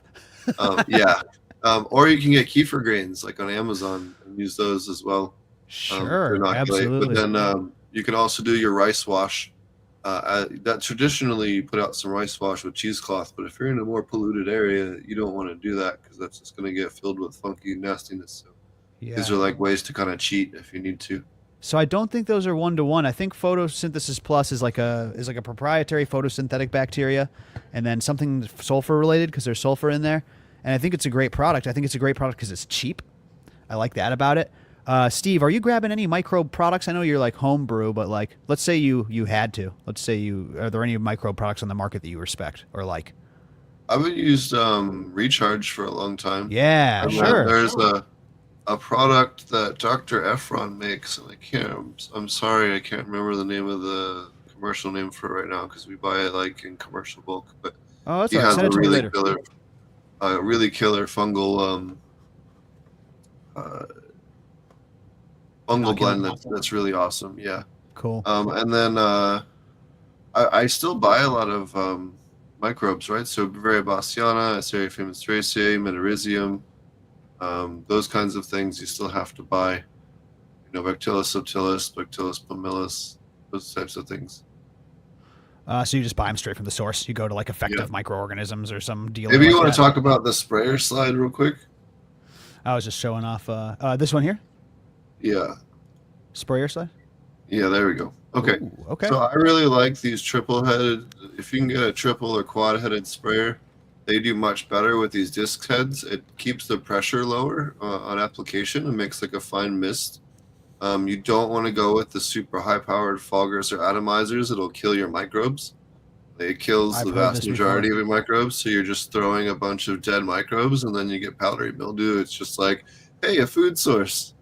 Yeah. Or you can get kefir grains like on Amazon and use those as well. Sure, absolutely. But then you can also do your rice wash. That traditionally you put out some rice wash with cheesecloth, but if you're in a more polluted area, you don't want to do that because that's just going to get filled with funky nastiness. So these are like ways to kind of cheat if you need to. So I don't think those are 1-to-1. I think Photosynthesis Plus is like a proprietary photosynthetic bacteria, and then something sulfur related because there's sulfur in there. And I think it's a great product. I think it's a great product because it's cheap. I like that about it. Steve, are you grabbing any microbe products? I know you're like homebrew, but like, let's say you had to. Let's say are there any microbe products on the market that you respect or like? I've used Recharge for a long time. Yeah, sure. There's a product that Dr. Efron makes, and I'm sorry, I can't remember the name of the commercial name for it right now because we buy it like in commercial bulk. But that's he right. has Send it to me later. Really killer fungal blend that's really awesome. Yeah. Cool. And then I still buy a lot of microbes, right? So Bavaria bassiana, Asteria feministraceae, Metarhizium, those kinds of things you still have to buy. Bacillus subtilis, Bacillus pumilus, those types of things. So you just buy them straight from the source. You go to like effective microorganisms or some deal. Maybe you want to talk about the sprayer slide real quick? I was just showing off this one here. Yeah. Sprayer slide. Yeah, there we go. Okay. Ooh, okay. So I really like these triple-headed. If you can get a triple or quad-headed sprayer, they do much better with these disc heads. It keeps the pressure lower on application and makes like a fine mist. You don't want to go with the super high-powered foggers or atomizers. It'll kill your microbes. It kills the vast majority of your microbes. So you're just throwing a bunch of dead microbes, and then you get powdery mildew. It's just like, hey, a food source,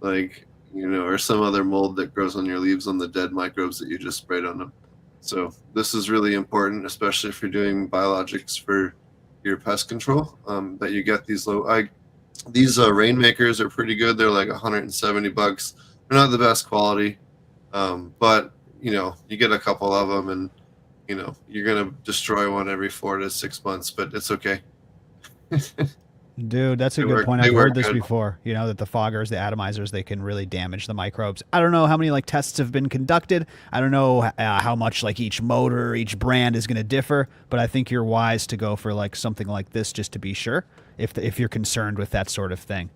like, you know, or some other mold that grows on your leaves on the dead microbes that you just sprayed on them. So this is really important, especially if you're doing biologics for your pest control, that you get these these rainmakers are pretty good. They're like $170. They're not the best quality, but you know, you get a couple of them, and you know, you're gonna destroy one every 4 to 6 months, but it's okay. Dude, that's a good point. I've heard this before. You know, that the foggers, the atomizers, they can really damage the microbes. I don't know how many like tests have been conducted. I don't know how much like each motor, each brand is going to differ. But I think you're wise to go for like something like this just to be sure if you're concerned with that sort of thing.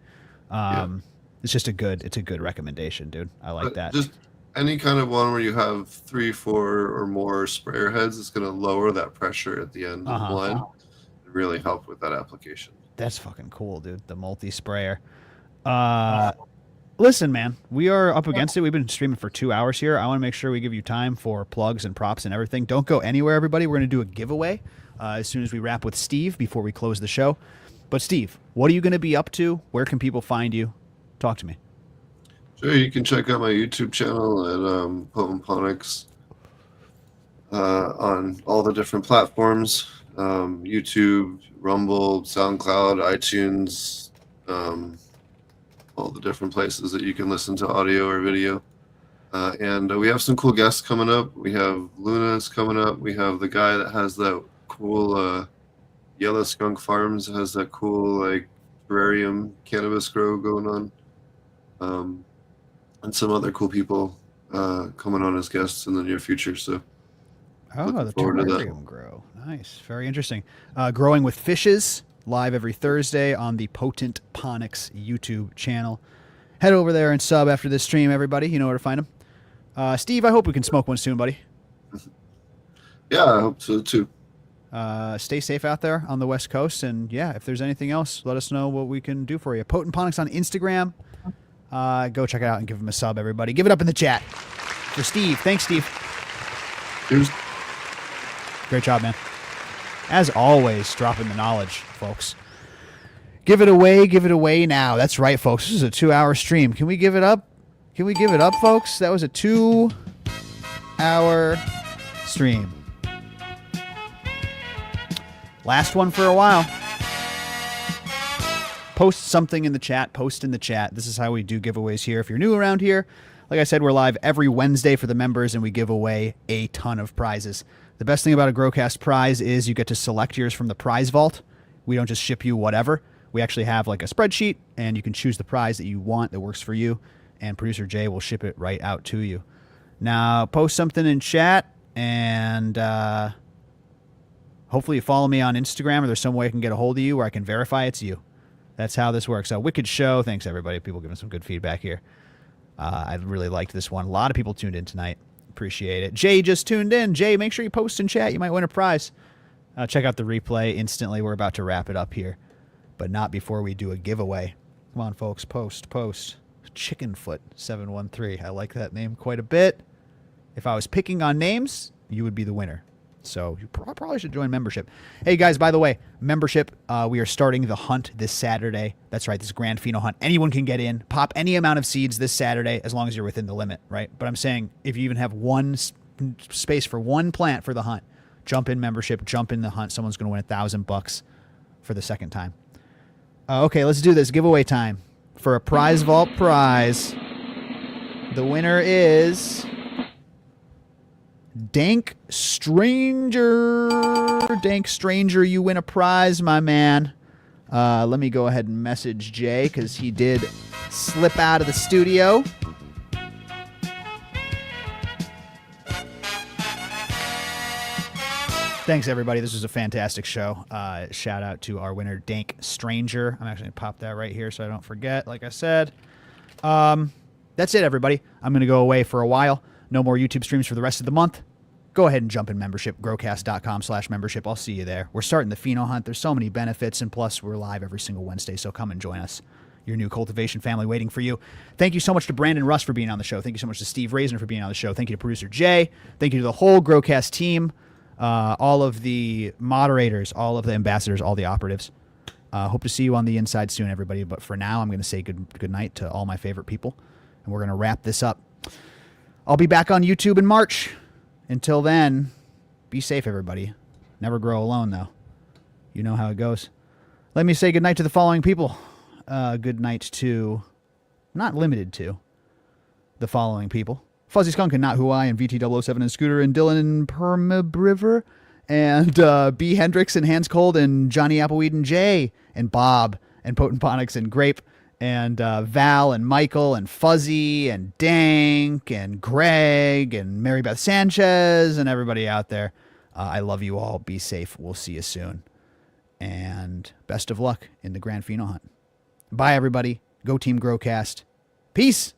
It's just a good recommendation, dude. I like that. Just any kind of one where you have 3, 4, or more sprayer heads is going to lower that pressure at the end of the line and really help with that application. That's fucking cool, dude. The multi-sprayer. Listen, man, we are up against it. We've been streaming for 2 hours here. I want to make sure we give you time for plugs and props and everything. Don't go anywhere, everybody. We're going to do a giveaway as soon as we wrap with Steve before we close the show. But, Steve, what are you going to be up to? Where can people find you? Talk to me. Sure, you can check out my YouTube channel at Ponics on all the different platforms. YouTube, Rumble, SoundCloud, iTunes, all the different places that you can listen to audio or video. And we have some cool guests coming up. We have Luna's coming up. We have the guy that has that cool Yellow Skunk Farms, has that cool like terrarium cannabis grow going on. And some other cool people coming on as guests in the near future. So the terrarium grow. Nice. Very interesting. Growing with Fishes, live every Thursday on the Potent Ponics YouTube channel. Head over there and sub after this stream, everybody. You know where to find them. Steve, I hope we can smoke one soon, buddy. Yeah, I hope so, too. Stay safe out there on the West Coast. And, yeah, if there's anything else, let us know what we can do for you. Potent Ponics on Instagram. Go check it out and give him a sub, everybody. Give it up in the chat for Steve. Thanks, Steve. Cheers. Great job, man. As always, dropping the knowledge, folks. Give it away now. That's right, folks. This is a 2-hour stream. Can we give it up? Can we give it up, folks? That was a 2-hour stream. Last one for a while. Post something in the chat. Post in the chat. This is how we do giveaways here. If you're new around here, like I said, we're live every Wednesday for the members, and we give away a ton of prizes. The best thing about a GrowCast prize is you get to select yours from the prize vault. We don't just ship you whatever. We actually have like a spreadsheet, and you can choose the prize that you want that works for you, and producer Jay will ship it right out to you. Now, post something in chat, and hopefully you follow me on Instagram, or there's some way I can get a hold of you where I can verify it's you. That's how this works. Wicked show. Thanks, everybody. People giving some good feedback here. I really liked this one. A lot of people tuned in tonight. Appreciate it. Jay just tuned in. Jay, make sure you post in chat. You might win a prize. Check out the replay instantly. We're about to wrap it up here, but not before we do a giveaway. Come on, folks. Post. Chickenfoot713. I like that name quite a bit. If I was picking on names, you would be the winner. So you probably should join membership. Hey, guys, by the way, membership, we are starting the hunt this Saturday. That's right, this Grand Pheno hunt. Anyone can get in. Pop any amount of seeds this Saturday as long as you're within the limit, right? But I'm saying if you even have one space for one plant for the hunt, jump in membership, jump in the hunt. Someone's going to win $1,000 for the second time. Okay, let's do this. Giveaway time for a prize vault prize. The winner is Dank Stranger. Dank Stranger, you win a prize, my man. Let me go ahead and message Jay because he did slip out of the studio. Thanks, everybody. This was a fantastic show. Shout out to our winner, Dank Stranger. I'm actually going to pop that right here so I don't forget, like I said. That's it, everybody. I'm going to go away for a while. No more YouTube streams for the rest of the month. Go ahead and jump in membership, growcast.com/membership. I'll see you there. We're starting the Pheno hunt. There's so many benefits, and plus we're live every single Wednesday, so come and join us. Your new cultivation family waiting for you. Thank you so much to Brandon Russ for being on the show. Thank you so much to Steve Raisner for being on the show. Thank you to producer Jay. Thank you to the whole GrowCast team, all of the moderators, all of the ambassadors, all the operatives. Hope to see you on the inside soon, everybody. But for now, I'm going to say good night to all my favorite people, and we're going to wrap this up. I'll be back on YouTube in March. Until then, be safe, everybody. Never grow alone, though. You know how it goes. Let me say good night to the following people. Good night to, not limited to, the following people. Fuzzy Skunk and Not Who I and VT007 and Scooter and Dylan and Permabriver and B. Hendricks and Hands Cold and Johnny Appleweed and Jay and Bob and Potent Ponics and Grape and Val and Michael and Fuzzy and Dank and Greg and Mary Beth Sanchez and everybody out there. I love you all. Be safe. We'll see you soon. And best of luck in the Grand Pheno Hunt. Bye, everybody. Go Team GrowCast. Peace.